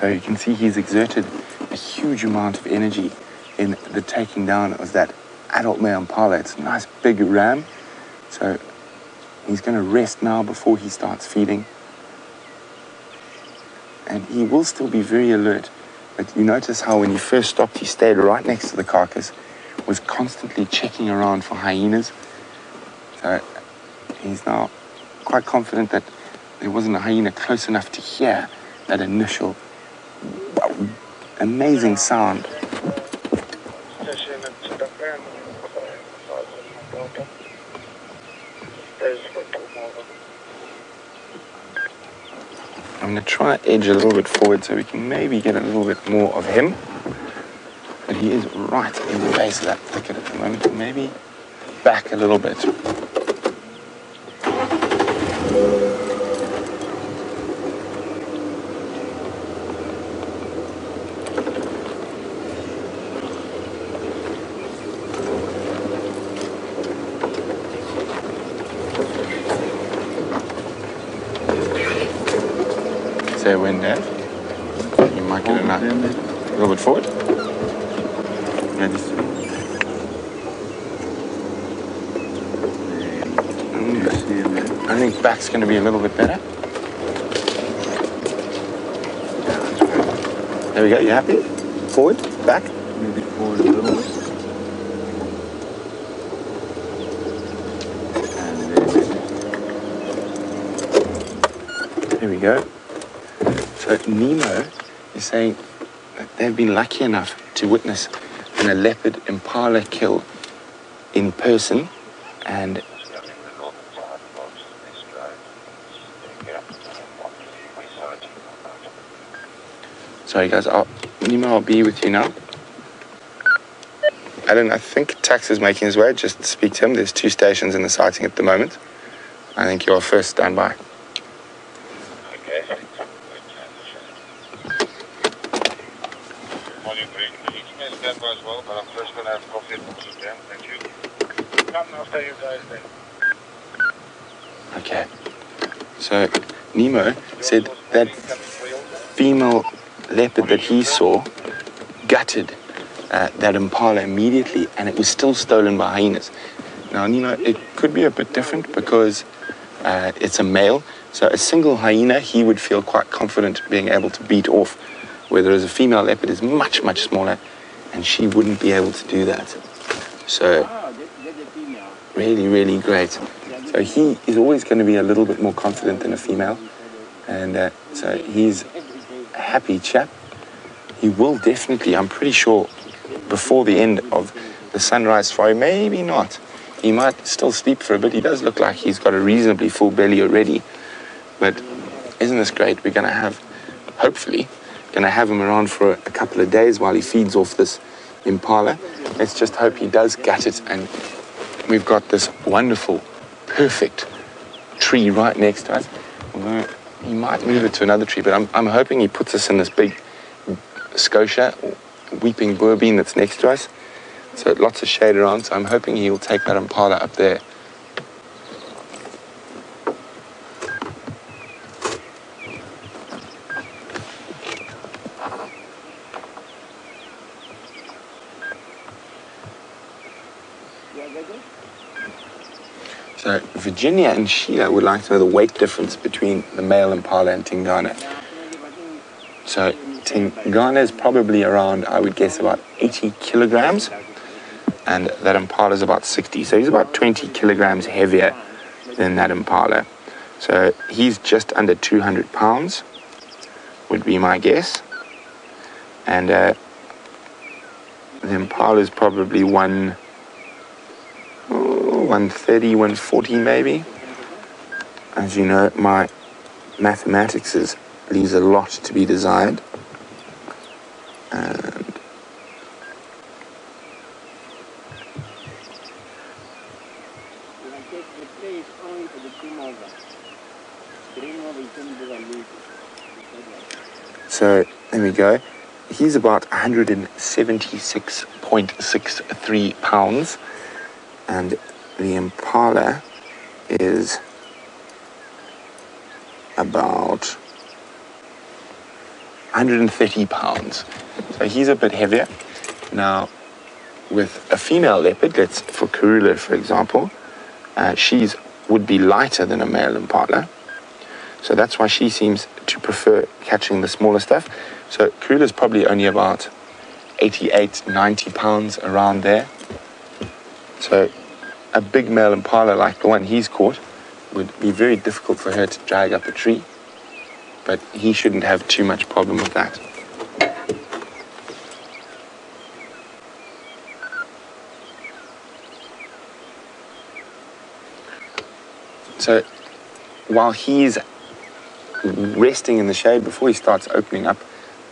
So you can see he's exerted a huge amount of energy in the taking down of that adult male impala. It's a nice big ram. So he's going to rest now before he starts feeding. And he will still be very alert. But you notice how when he first stopped, he stayed right next to the carcass, was constantly checking around for hyenas. So he's now quite confident that there wasn't a hyena close enough to hear that initial amazing sound. I'm going to try and edge a little bit forward so we can maybe get a little bit more of him. But he is right in the base of that thicket at the moment. Maybe back a little bit. Say when, Dave? You might get it a little bit forward. Yeah, just... I think back's going to be a little bit better. There we go, you happy? Forward, back. Maybe forward a little bit. There we go. So Nemo is saying that they've been lucky enough to witness a leopard impala kill in person, and sorry guys, Nemo, I'll be with you now. Alan, I think Tax is making his way. Just speak to him. There's 2 stations in the sighting at the moment. I think you're first standby. As well, but I'm first going to have coffee at the jam. Thank you. Come after you guys then. Okay. So Nemo said that female leopard that he saw gutted that impala immediately, and it was still stolen by hyenas. Now, Nemo, it could be a bit different because it's a male. So a single hyena, he would feel quite confident being able to beat off, whereas a female leopard is much, much smaller, and she wouldn't be able to do that. So really, really great. So he is always going to be a little bit more confident than a female, and so he's a happy chap. He will definitely, I'm pretty sure, before the end of the sunrise fry, maybe not. He might still sleep for a bit. He does look like he's got a reasonably full belly already. But isn't this great? We're going to have, hopefully, going to have him around for a couple of days while he feeds off this impala. Let's just hope he does gut it, and we've got this wonderful, perfect tree right next to us. Although he might move it to another tree, but I'm hoping he puts us in this big scotia or weeping boer bean that's next to us. So lots of shade around, so I'm hoping he'll take that impala up there. So Virginia and Sheila would like to know the weight difference between the male impala and Tingana. So Tingana is probably around, I would guess, about 80 kilograms, and that impala is about 60. So he's about 20 kilograms heavier than that impala. So he's just under 200 pounds, would be my guess. And the impala is probably 130, 140 maybe. As you know, my mathematics leaves a lot to be desired. play is only for the team over. Green over, you can do a lead. So there we go. He's about 176.63 pounds, and the Impala is about 130 pounds. So he's a bit heavier. Now, with a female leopard, for Karula, for example, she's would be lighter than a male Impala. So that's why she seems to prefer catching the smaller stuff. So Karula's probably only about 88, 90 pounds, around there. So a big male Impala like the one he's caught would be very difficult for her to drag up a tree. But he shouldn't have too much problem with that. So while he's resting in the shade before he starts opening up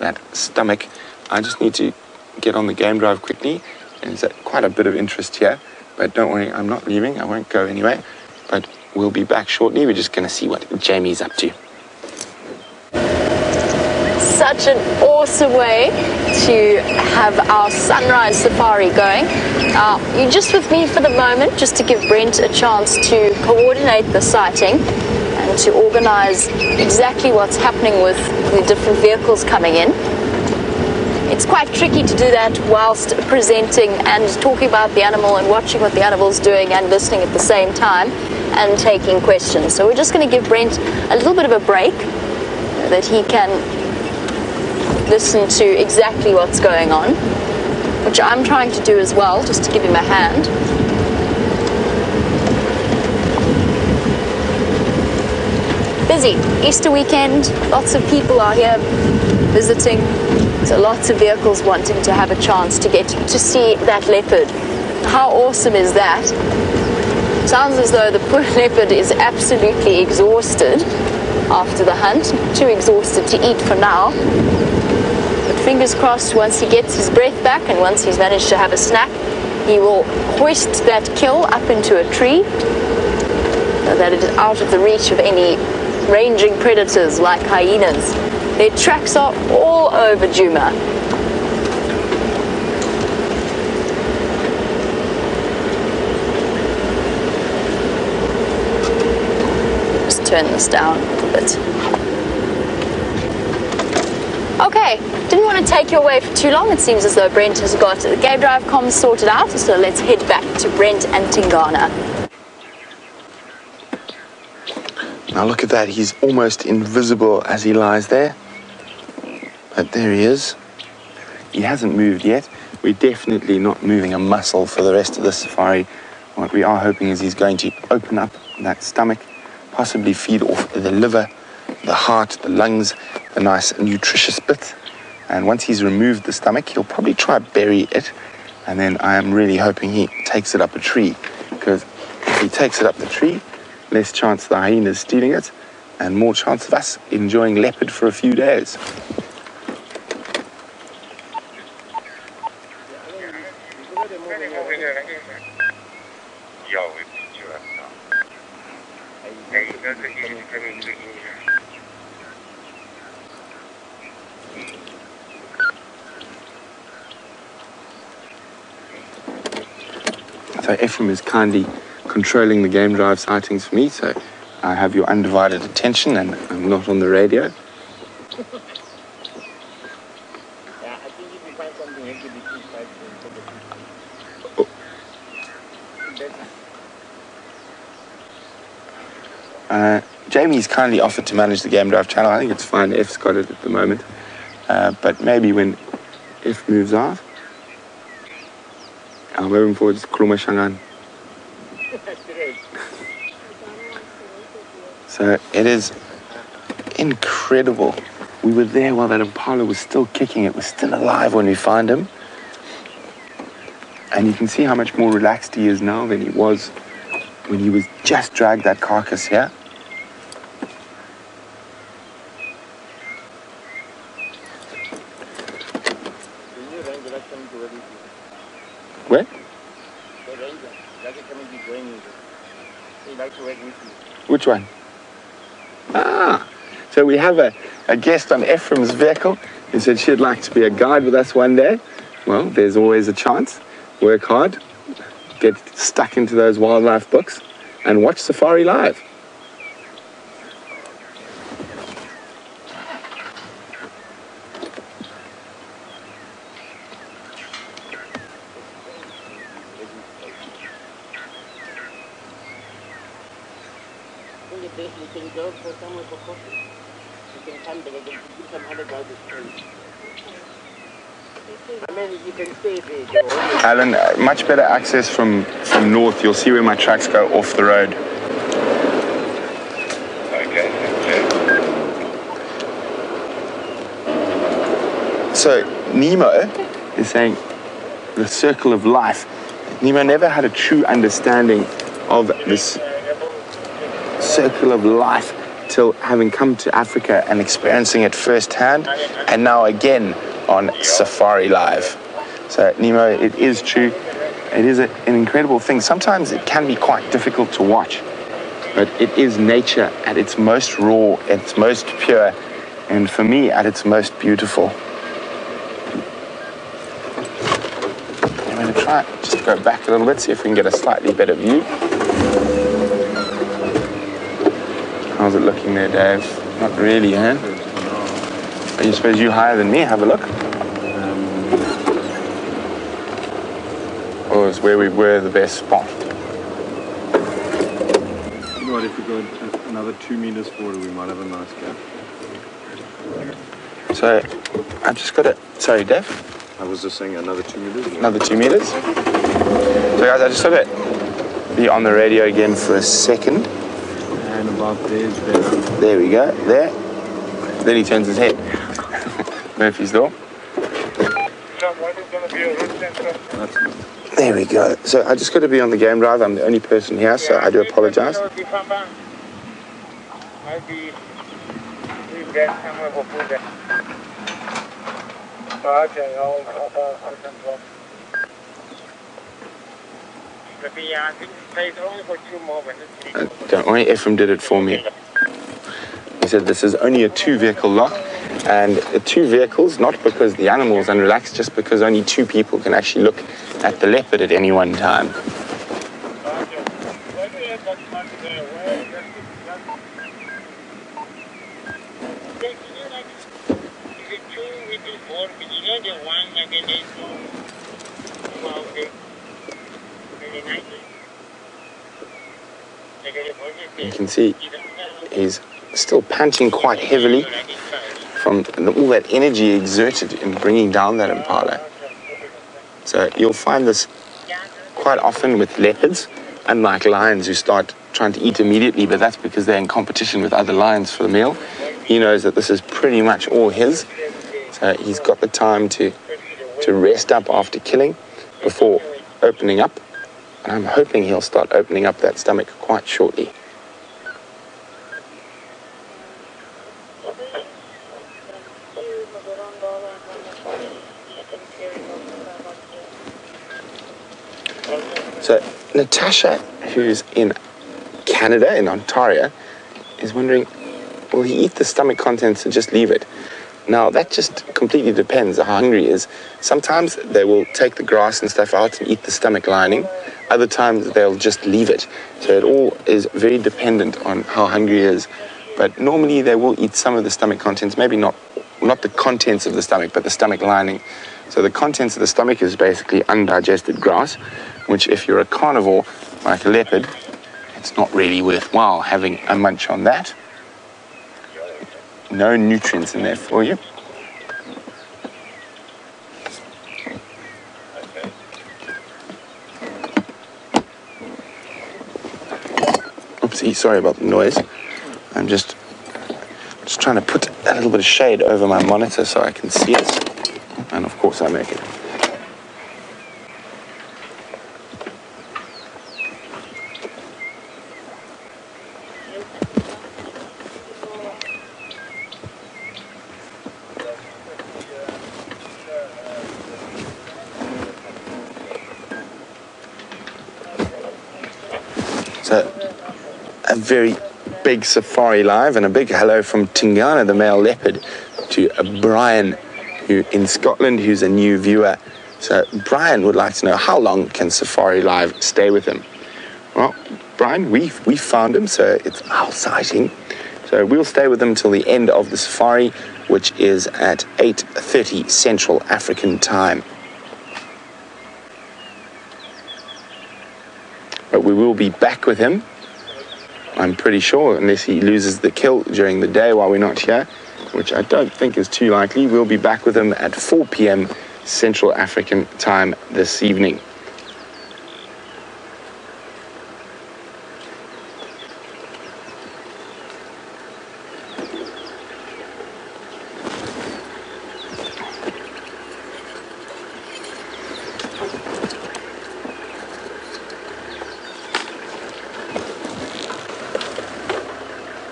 that stomach, I just need to get on the game drive quickly. And there's quite a bit of interest here, but don't worry, I'm not leaving. I won't go anyway, but we'll be back shortly. We're just going to see what Jamie's up to. Such an awesome way to have our sunrise safari going. You're just with me for the moment, just to give Brent a chance to coordinate the sighting and to organize exactly what's happening with the different vehicles coming in. It's quite tricky to do that whilst presenting and talking about the animal and watching what the animal's doing and listening at the same time and taking questions. So we're just going to give Brent a little bit of a break that he can listen to exactly what's going on, which I'm trying to do as well, just to give him a hand. Busy Easter weekend, lots of people are here visiting, so lots of vehicles wanting to have a chance to get to see that leopard. How awesome is that? Sounds as though the poor leopard is absolutely exhausted after the hunt, too exhausted to eat for now. But fingers crossed, once he gets his breath back and once he's managed to have a snack, he will hoist that kill up into a tree so that it is out of the reach of any ranging predators like hyenas. Their tracks are all over Djuma. Just turn this down a little bit. Okay, didn't want to take you away for too long. It seems as though Brent has got the game drive comms sorted out, so let's head back to Brent and Tingana. Now look at that, he's almost invisible as he lies there. But there he is. He hasn't moved yet. We're definitely not moving a muscle for the rest of the safari. What we are hoping is he's going to open up that stomach, possibly feed off the liver, the heart, the lungs, the nice nutritious bits. And once he's removed the stomach, he'll probably try to bury it. And then I am really hoping he takes it up a tree, because if he takes it up the tree, less chance the hyenas stealing it, and more chance of us enjoying leopard for a few days. So Ephraim is kindly controlling the game drive sightings for me, so I have your undivided attention and I'm not on the radio. Yeah, I think if you find something, you have to be too Jamie's kindly offered to manage the game drive channel. I think it's fine. F's got it at the moment. But maybe when F moves out, I'm moving forward to Kruma Shangan. So it is incredible. We were there while that Impala was still kicking. It was still alive when we found him. And you can see how much more relaxed he is now than he was when he was just dragged that carcass here. Where? He'd like to work with you. Which one? Ah, so we have a guest on Ephraim's vehicle who said she'd like to be a guide with us one day. Well, there's always a chance. Work hard, get stuck into those wildlife books, and watch Safari Live. You can go for somewhere for coffee. You can come back and give some $100 I mean, you can stay there. Alan, much better access from north. You'll see where my trucks go off the road. Okay. So Nemo is saying the circle of life. Nemo never had a true understanding of this circle of life till having come to Africa and experiencing it firsthand, and now again on Safari Live. So Nemo, it is true. It is an incredible thing. Sometimes it can be quite difficult to watch, but it is nature at its most raw, at its most pure, and for me, at its most beautiful. I'm going to try just go back a little bit, see if we can get a slightly better view. How's it looking there, Dave? Not really, eh? I suppose you're higher than me. Have a look. Oh, it's where we were the best spot. You know what, if we go another 2 meters forward, we might have a nice gap. So, I've just got to... Sorry, Dave? I was just saying another 2 meters. Another 2 meters? So, guys, I just got to be on the radio again for a second. And about there's better. There we go. There. Then he turns his head. Murphy's Law. There we go. So I just got to be on the game drive. I'm the only person here, so I do apologize. Don't worry, Ephraim did it for me. He said this is only a 2-vehicle lock, and 2 vehicles, not because the animal is unrelaxed, just because only 2 people can actually look at the leopard at any one time. You can see he's still panting quite heavily from all that energy exerted in bringing down that impala. So you'll find this quite often with leopards, unlike lions who start trying to eat immediately, but that's because they're in competition with other lions for the meal. He knows that this is pretty much all his, so he's got the time to rest up after killing before opening up, and I'm hoping he'll start opening up that stomach quite shortly. So Natasha, who's in Canada, in Ontario, is wondering, will he eat the stomach contents and just leave it? Now, that just completely depends how hungry he is. Sometimes they will take the grass and stuff out and eat the stomach lining. Other times they'll just leave it. So it all is very dependent on how hungry he is. But normally they will eat some of the stomach contents, maybe not the contents of the stomach, but the stomach lining. So the contents of the stomach is basically undigested grass, which if you're a carnivore like a leopard, it's not really worthwhile having a munch on that. No nutrients in there for you. Oopsie, sorry about the noise. I'm just trying to put a little bit of shade over my monitor so I can see it. And of course I make it. So a very big safari live, and a big hello from Tingana, the male leopard, to Brian, who in Scotland, who's a new viewer. So Brian would like to know, how long can Safari Live stay with him? Well, Brian, we found him, so it's our sighting. So we'll stay with him till the end of the safari, which is at 8:30 Central African time. But we will be back with him, I'm pretty sure, unless he loses the kill during the day while we're not here, which I don't think is too likely. We'll be back with him at 4 p.m. Central African time this evening.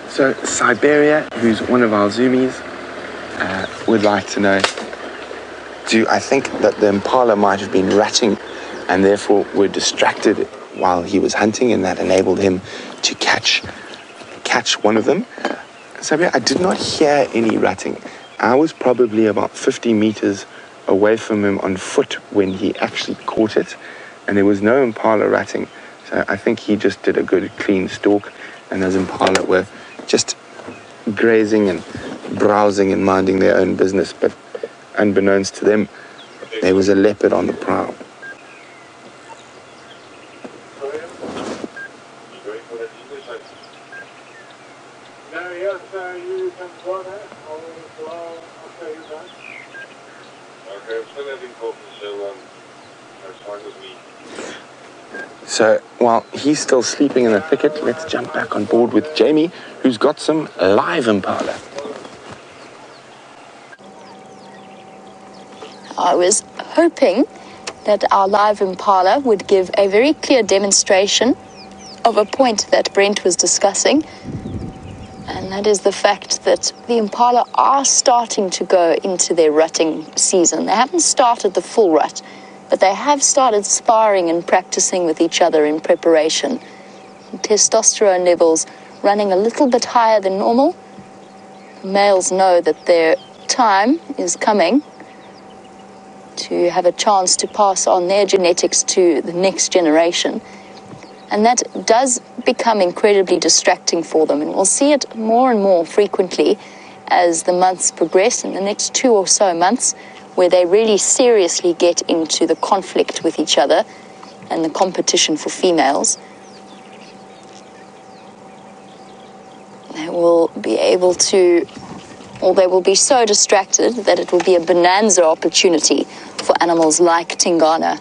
So Siberia, who's one of our zoomies, would like to know, I think that the impala might have been ratting and therefore were distracted while he was hunting, and that enabled him to catch one of them. Siberia, I did not hear any ratting. I was probably about 50 meters away from him on foot when he actually caught it, and there was no impala ratting. So I think he just did a good clean stalk, and those impala were just grazing and browsing and minding their own business, but unbeknownst to them, there was a leopard on the prowl. You can go there. I'll tell you that. Okay, I'm still having coffee, so that's fine with me. So while he's still sleeping in the thicket, let's jump back on board with Jamie, who's got some live impala. I was hoping that our live impala would give a very clear demonstration of a point that Brent was discussing, and that is the fact that the impala are starting to go into their rutting season. They haven't started the full rut, but they have started sparring and practicing with each other in preparation. Testosterone levels running a little bit higher than normal. The males know that their time is coming to have a chance to pass on their genetics to the next generation. And that does become incredibly distracting for them. And we'll see it more and more frequently as the months progress, in the next 2 or so months, where they really seriously get into the conflict with each other and the competition for females. They will be able to, or they will be so distracted that it will be a bonanza opportunity for animals like Tingana.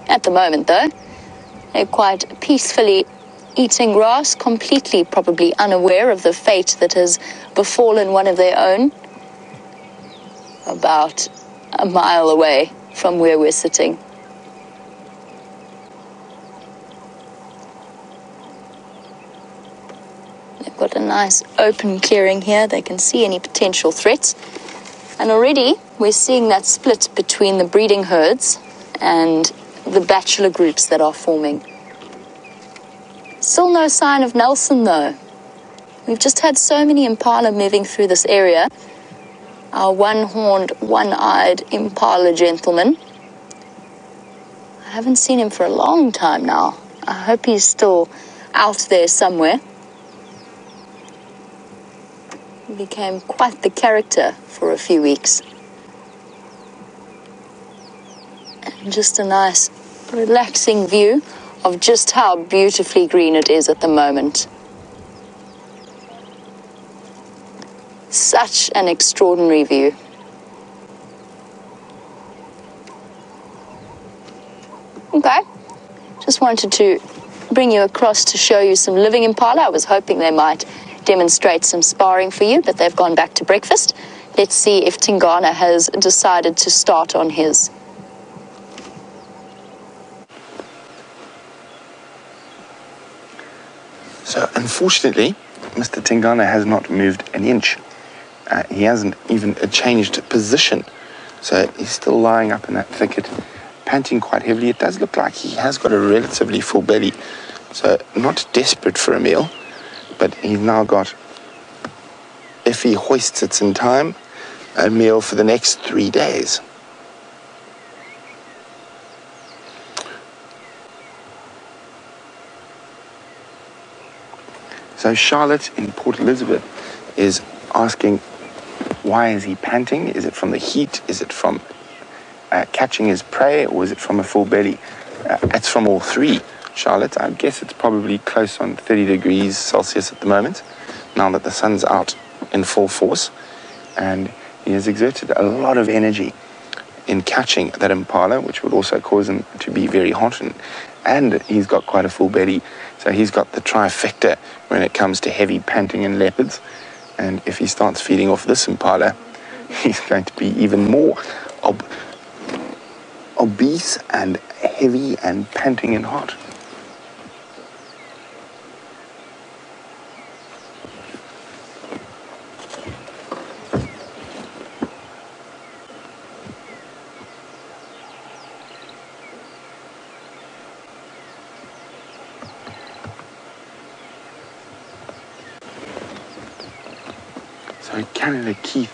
At the moment, though, they're quite peacefully eating grass, completely probably unaware of the fate that has befallen one of their own, about a mile away from where we're sitting. They've got a nice open clearing here. They can see any potential threats. And already we're seeing that split between the breeding herds and the bachelor groups that are forming. Still no sign of Nelson, though. We've just had so many impala moving through this area. Our one-horned, one-eyed impala gentleman. I haven't seen him for a long time now. I hope he's still out there somewhere. He became quite the character for a few weeks. And just a nice, relaxing view of just how beautifully green it is at the moment. Such an extraordinary view. Okay, just wanted to bring you across to show you some living impala. I was hoping they might demonstrate some sparring for you, but they've gone back to breakfast. Let's see if Tingana has decided to start on his. So unfortunately, Mr. Tingana has not moved an inch. He hasn't even changed position. So he's still lying up in that thicket, panting quite heavily. It does look like he has got a relatively full belly, so not desperate for a meal, but he's now got, if he hoists it in time, a meal for the next 3 days. So Charlotte in Port Elizabeth is asking, why is he panting? Is it from the heat? Is it from catching his prey? Or is it from a full belly? It's from all three, Charlotte. I guess it's probably close on 30 degrees Celsius at the moment, now that the sun's out in full force. And he has exerted a lot of energy in catching that impala, which would also cause him to be very hot. And he's got quite a full belly. So he's got the trifecta when it comes to heavy panting in leopards. And if he starts feeding off this impala, he's going to be even more obese and heavy and panting and hot. So Canada Keith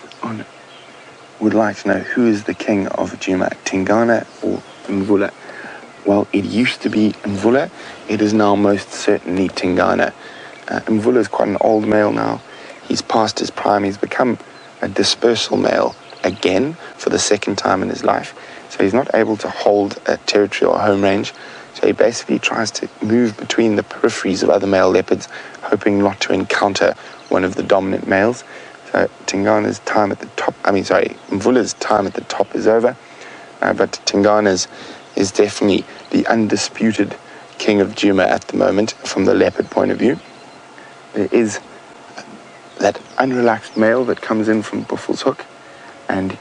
would like to know, who is the king of Djuma, Tingana or Mvula? Well, it used to be Mvula. It is now most certainly Tingana. Mvula is quite an old male now. He's past his prime. He's become a dispersal male again for the second time in his life. So he's not able to hold a territory or home range. So he basically tries to move between the peripheries of other male leopards, hoping not to encounter one of the dominant males. So Tingana's time at the top, Mvula's time at the top is over, but Tingana's is definitely the undisputed king of Djuma at the moment from the leopard point of view. There is that unrelaxed male that comes in from Buffel's Hook, and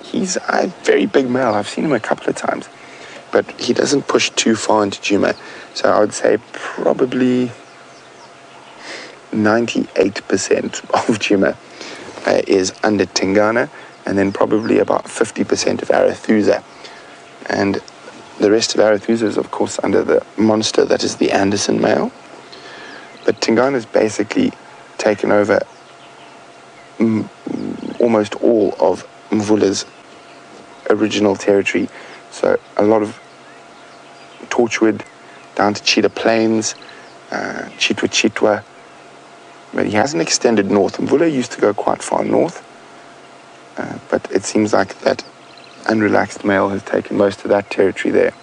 he's a very big male. I've seen him a couple of times, but he doesn't push too far into Djuma. So I would say probably 98% of Djuma is under Tingana, and then probably about 50% of Arathusa. And the rest of Arathusa is, of course, under the monster that is the Anderson male. But Tingana's basically taken over almost all of Mvula's original territory. So a lot of Torchwood down to Cheetah Plains, Chitwa, but he hasn't extended north. Mvula used to go quite far north, but it seems like that unrelaxed male has taken most of that territory there.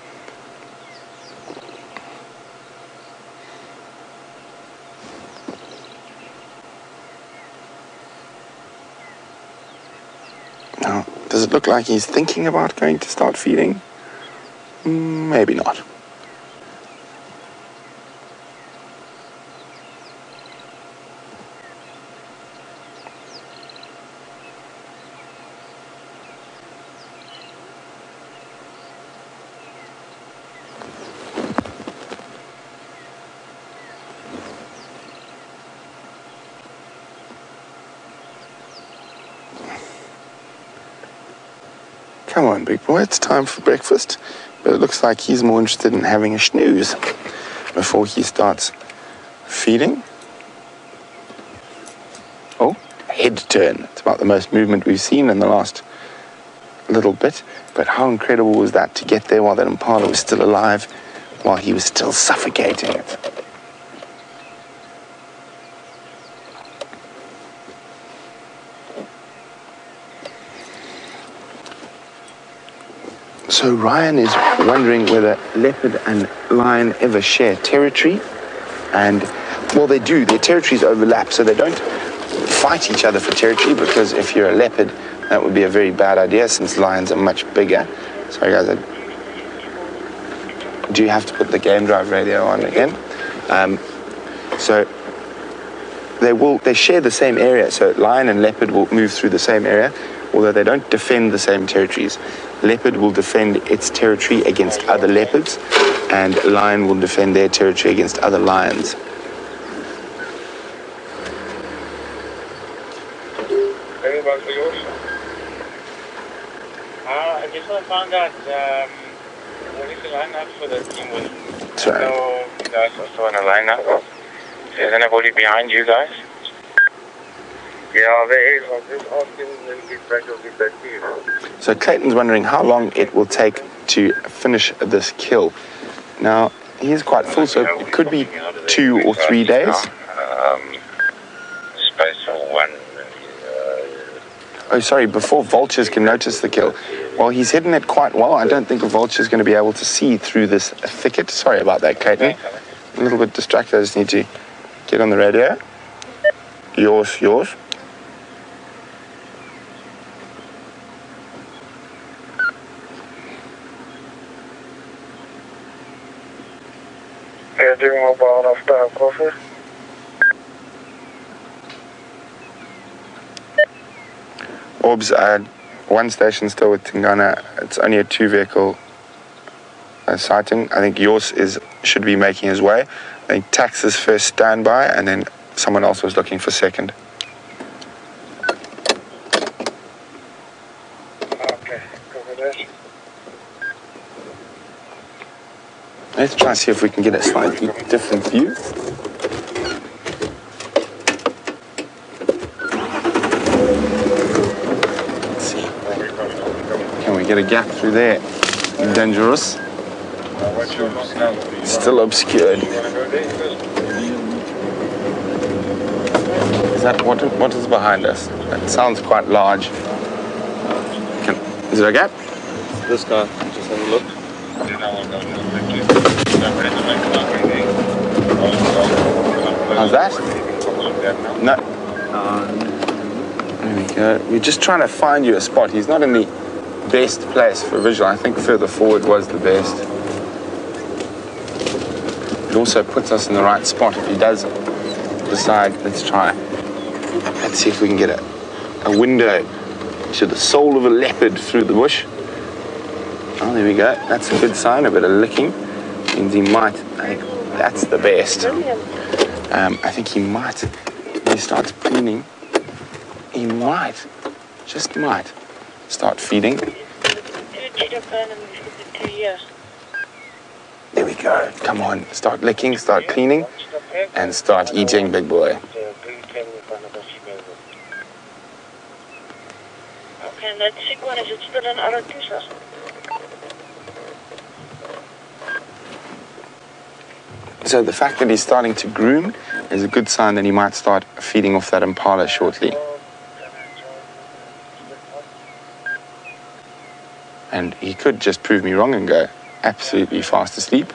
Now, does it look like he's thinking about going to start feeding? Maybe not. Come on, big boy, it's time for breakfast. But it looks like he's more interested in having a snooze before he starts feeding. Oh, head turn. It's about the most movement we've seen in the last little bit. But how incredible was that to get there while that impala was still alive, while he was still suffocating it. So Ryan is wondering whether leopard and lion ever share territory. And, well, they do. Their territories overlap, so they don't fight each other for territory, because if you're a leopard, that would be a very bad idea, since lions are much bigger. Sorry, guys, do you have to put the game drive radio on again? So they share the same area. So lion and leopard will move through the same area, although they don't defend the same territories. Leopard will defend its territory against other leopards, and lion will defend their territory against other lions. I just want to find out We need to line up for the team with Sorry. no guys also on the lineup. Is anybody behind you guys? Yeah, there is. I'll just ask him when he gets back, he'll get back to you. So Clayton's wondering how long it will take to finish this kill. Now, he is quite full, so it could be 2 or 3 days. Space for one. Oh, sorry, before vultures can notice the kill. Well, he's hidden it quite well. I don't think a vulture is going to be able to see through this thicket. Sorry about that, Clayton. A little bit distracted. I just need to get on the radio. Yours. Yeah, doing mobile after coffee. Orbs, one station still with Tingana. It's only a 2-vehicle sighting. I think yours should be making his way. I think Tax is first standby, and then someone else was looking for second. Okay, cover that. Let's try and see if we can get a slightly different view. Let's see. Can we get a gap through there? Dangerous. Still obscured. Is that what is behind us? That sounds quite large. Is there a gap? This guy, just have a look. How's that? No. There we go. We're just trying to find you a spot. He's not in the best place for visual. I think further forward was the best. It also puts us in the right spot if he does decide. Let's try. Let's see if we can get a window to the soul of a leopard through the bush. Oh, there we go. That's a good sign. A bit of licking means he might. I think that's the best. I think he might. When he starts preening, he might, just might, start feeding. There we go. Come on. Start licking, start cleaning, and start eating, big boy. Okay, and that sick one, is it still in Arathusa? So the fact that he's starting to groom is a good sign that he might start feeding off that impala shortly. And he could just prove me wrong and go absolutely fast asleep.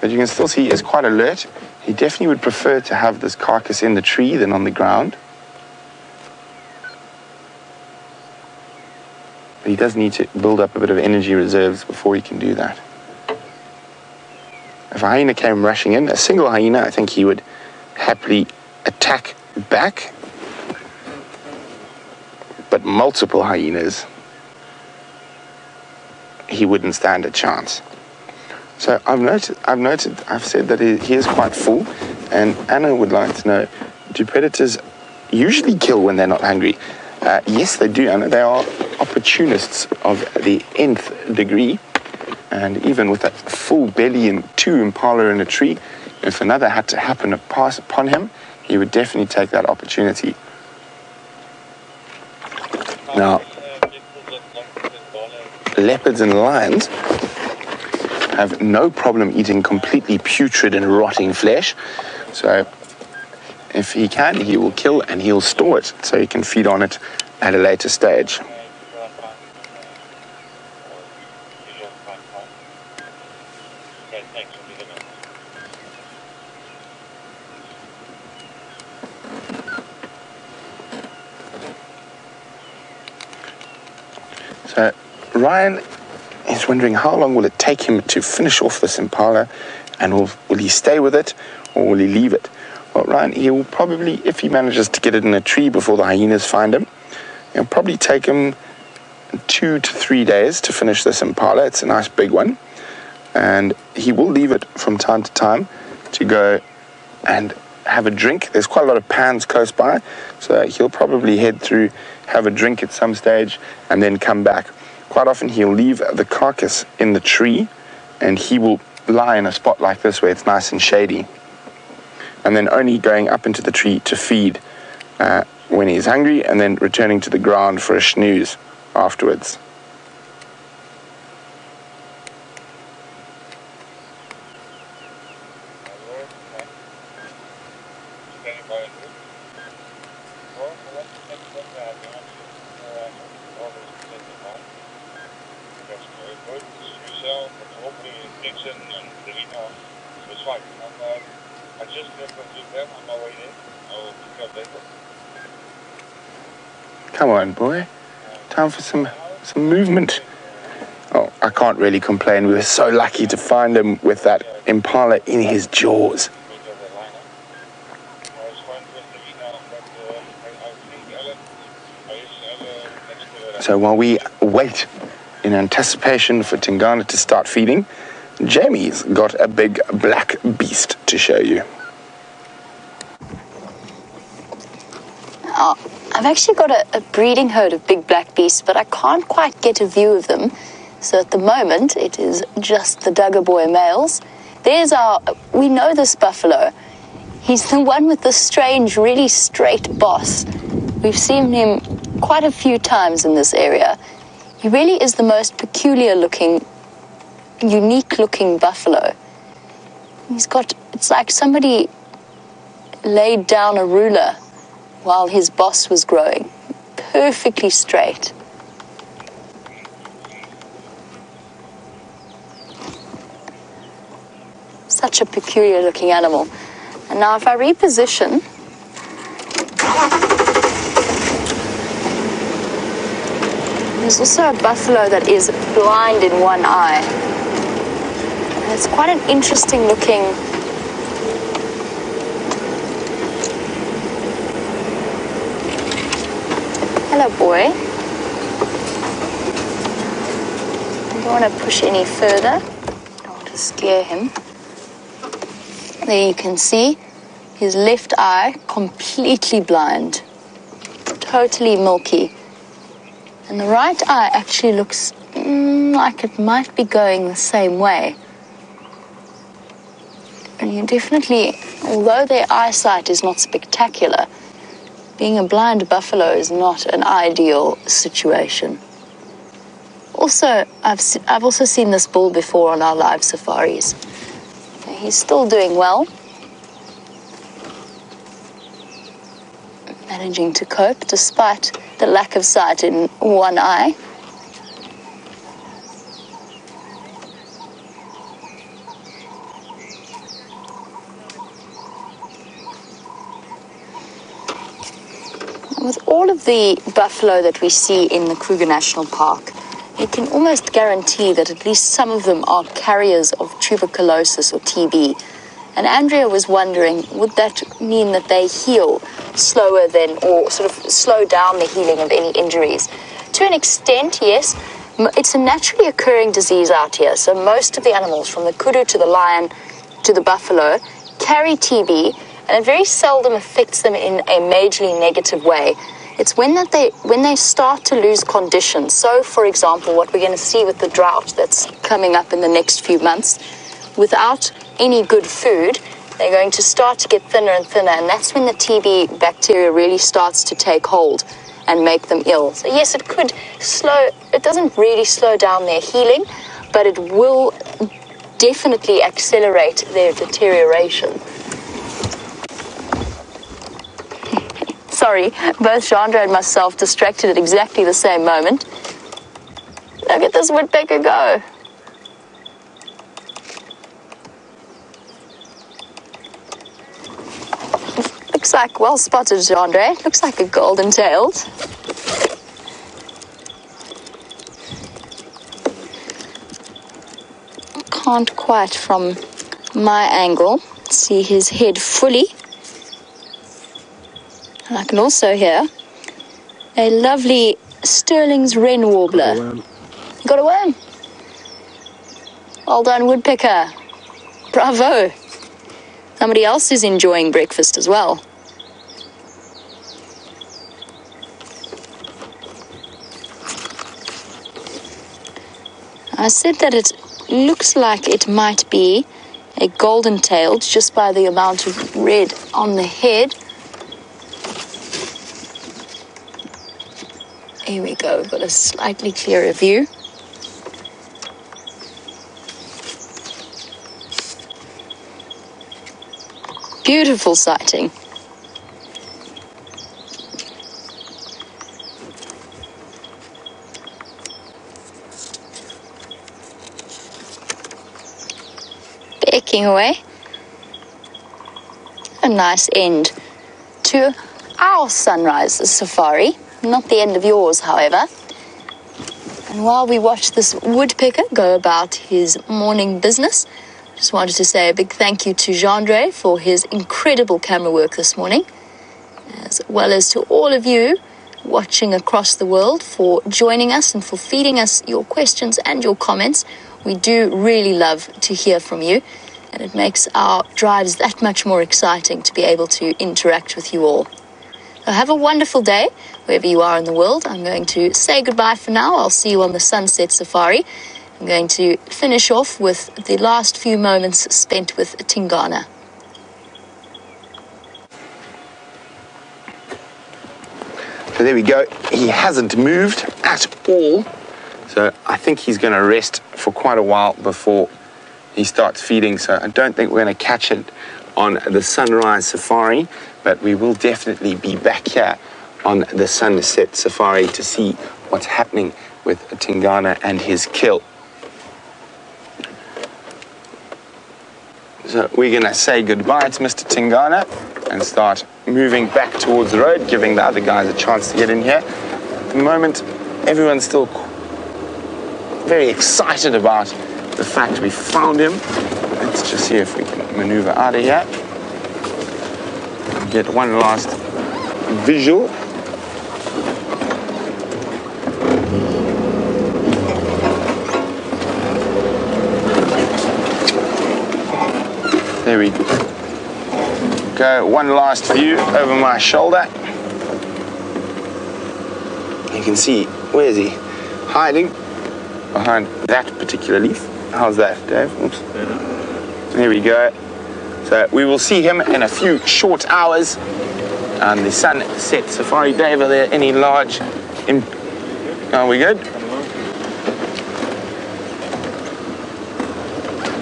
But you can still see he is quite alert. He definitely would prefer to have this carcass in the tree than on the ground. But he does need to build up a bit of energy reserves before he can do that. If a hyena came rushing in, a single hyena, I think he would happily attack back. But multiple hyenas, he wouldn't stand a chance. So I've said that he is quite full, and Anna would like to know, do predators usually kill when they're not hungry? Yes, they do, Anna. They are opportunists of the nth degree. And even with that full belly and 2 impala in a tree, if another had to happen to pass upon him, he would definitely take that opportunity. Now, leopards and lions have no problem eating completely putrid and rotting flesh. So if he can, he will kill and he'll store it so he can feed on it at a later stage. So Ryan is wondering how long will it take him to finish off this impala, and will he stay with it or will he leave it? Well, Ryan, he will probably, if he manages to get it in a tree before the hyenas find him, it'll probably take him 2 to 3 days to finish this impala. It's a nice big one, and he will leave it from time to time to go and have a drink. There's quite a lot of pans close by, so he'll probably head through, have a drink at some stage, and then come back. quite often he'll leave the carcass in the tree, and he will lie in a spot like this where it's nice and shady, and then only going up into the tree to feed when he's hungry, and then returning to the ground for a snooze afterwards. Come on, boy. Time for some movement. Oh, I can't really complain. We were so lucky to find him with that impala in his jaws. So while we wait in anticipation for Tingana to start feeding, Jamie's got a big black beast to show you. Oh, I've actually got a breeding herd of big black beasts, but I can't quite get a view of them. So at the moment, it is just the Duggar boy males. We know this buffalo. He's the one with the strange, really straight boss. We've seen him quite a few times in this area. He really is the most peculiar looking, unique looking buffalo. It's like somebody laid down a ruler while his boss was growing. Perfectly straight. Such a peculiar looking animal. And now if I reposition, there's also a buffalo that is blind in one eye. And it's quite an interesting looking hello, boy. I don't want to push any further. I don't want to scare him. There you can see his left eye completely blind. Totally milky. And the right eye actually looks like it might be going the same way. And you definitely, although their eyesight is not spectacular, being a blind buffalo is not an ideal situation. Also, I've also seen this bull before on our live safaris. He's still doing well. Managing to cope despite the lack of sight in one eye. With all of the buffalo that we see in the Kruger National Park, you can almost guarantee that at least some of them are carriers of tuberculosis or TB. And Andrea was wondering, would that mean that they heal slower than, or sort of slow down the healing of any injuries? To an extent, yes. It's a naturally occurring disease out here. So most of the animals, from the kudu to the lion to the buffalo, carry TB, and it very seldom affects them in a majorly negative way. It's when they start to lose condition. So, for example, what we're going to see with the drought that's coming up in the next few months, without any good food, they're going to start to get thinner and thinner, and that's when the TB bacteria really starts to take hold and make them ill. So yes, it doesn't really slow down their healing, but it will definitely accelerate their deterioration. Sorry, both Chandra and myself distracted at exactly the same moment. Look at this woodpecker go. Looks like, well spotted, Chandra. Looks like a golden-tailed. Can't quite, from my angle, see his head fully. And I can also hear a lovely Sterling's wren warbler. Got a worm. Well done, woodpecker. Bravo. Somebody else is enjoying breakfast as well. I said that it looks like it might be a golden-tailed just by the amount of red on the head. Here we go, we've got a slightly clearer view. Beautiful sighting. Backing away. A nice end to our sunrise safari. Not the end of yours, however. And while we watch this woodpecker go about his morning business, just wanted to say a big thank you to Jean-Andre for his incredible camera work this morning, as well as to all of you watching across the world for joining us and for feeding us your questions and your comments. We do really love to hear from you, and it makes our drives that much more exciting to be able to interact with you all. So have a wonderful day, wherever you are in the world. I'm going to say goodbye for now. I'll see you on the sunset safari. I'm going to finish off with the last few moments spent with Tingana. So there we go. He hasn't moved at all. So I think he's going to rest for quite a while before he starts feeding. So I don't think we're going to catch it on the sunrise safari, but we will definitely be back here on the sunset safari to see what's happening with Tingana and his kill. So we're going to say goodbye to Mr. Tingana and start moving back towards the road, giving the other guys a chance to get in here. At the moment, everyone's still very excited about the fact we found him. Let's just see if we can maneuver out of here. Get one last visual. There we go. One last view over my shoulder. You can see, where is he? Hiding behind that particular leaf. How's that, Dave? Oops. There we go. So we will see him in a few short hours on the sunset safari. Dave, are there any large... Are we good?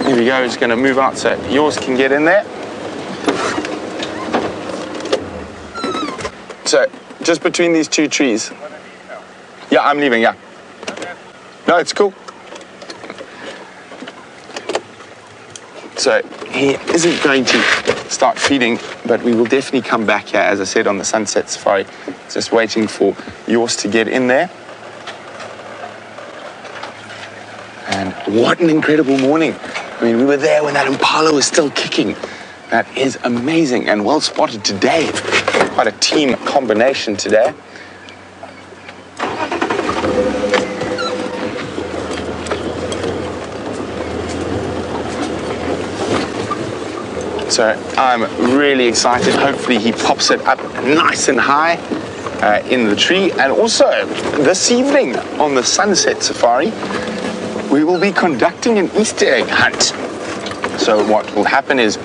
Here we go, just going to move out so yours can get in there. So, just between these two trees. Yeah, I'm leaving, yeah. No, it's cool. So, he isn't going to start feeding, but we will definitely come back here, as I said, on the sunset safari. Just waiting for yours to get in there. And what an incredible morning. I mean, we were there when that impala was still kicking. That is amazing and well spotted today. Quite a team combination today. So I'm really excited. Hopefully he pops it up nice and high in the tree. And also this evening on the sunset safari, we will be conducting an Easter egg hunt. So what will happen is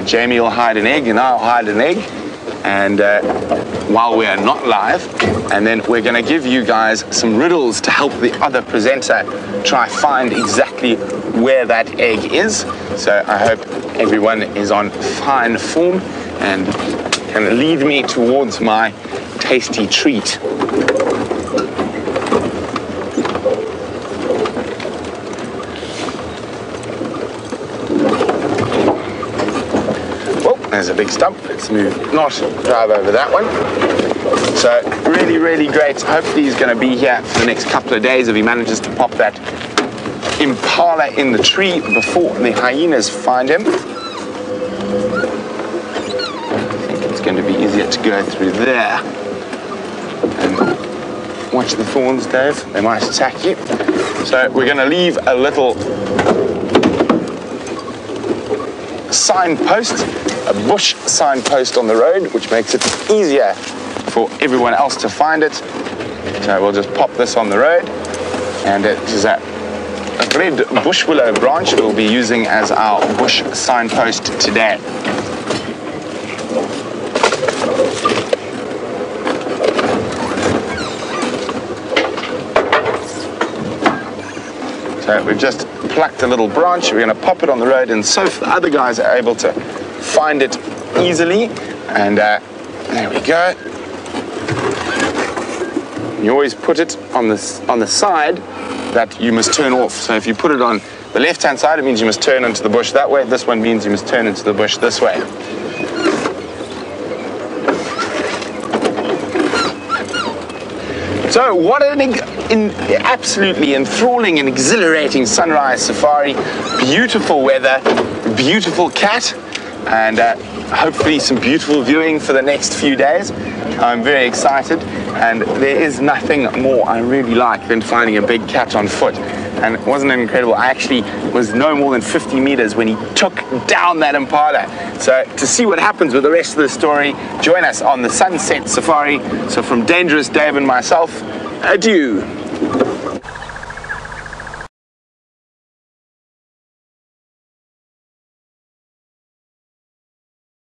Jamie will hide an egg and I'll hide an egg, and while we are not live, and then we're going to give you guys some riddles to help the other presenter try find exactly where that egg is. So I hope everyone is on fine form and can lead me towards my tasty treat. There's a big stump. Let's not drive over that one. So really, really great. Hopefully he's going to be here for the next couple of days if he manages to pop that impala in the tree before the hyenas find him. I think it's going to be easier to go through there. And watch the thorns, Dave. They might attack you. So we're going to leave a little signpost, a bush signpost on the road, which makes it easier for everyone else to find it. So we'll just pop this on the road, and it is a a red bush willow branch we'll be using as our bush signpost today. So we've just plucked a little branch, we're going to pop it on the road, and so the other guys are able to find it easily. And there we go. You always put it on the side that you must turn off. So if you put it on the left-hand side, it means you must turn into the bush that way. This one means you must turn into the bush this way. So what an absolutely enthralling and exhilarating sunrise safari. Beautiful weather, beautiful cat, and hopefully some beautiful viewing for the next few days. I'm very excited, and there is nothing more I really like than finding a big cat on foot. And wasn't it incredible? I actually was no more than 50 meters when he took down that impala. So to see what happens with the rest of the story, join us on the Sunset Safari. So from Dangerous Dave and myself, adieu.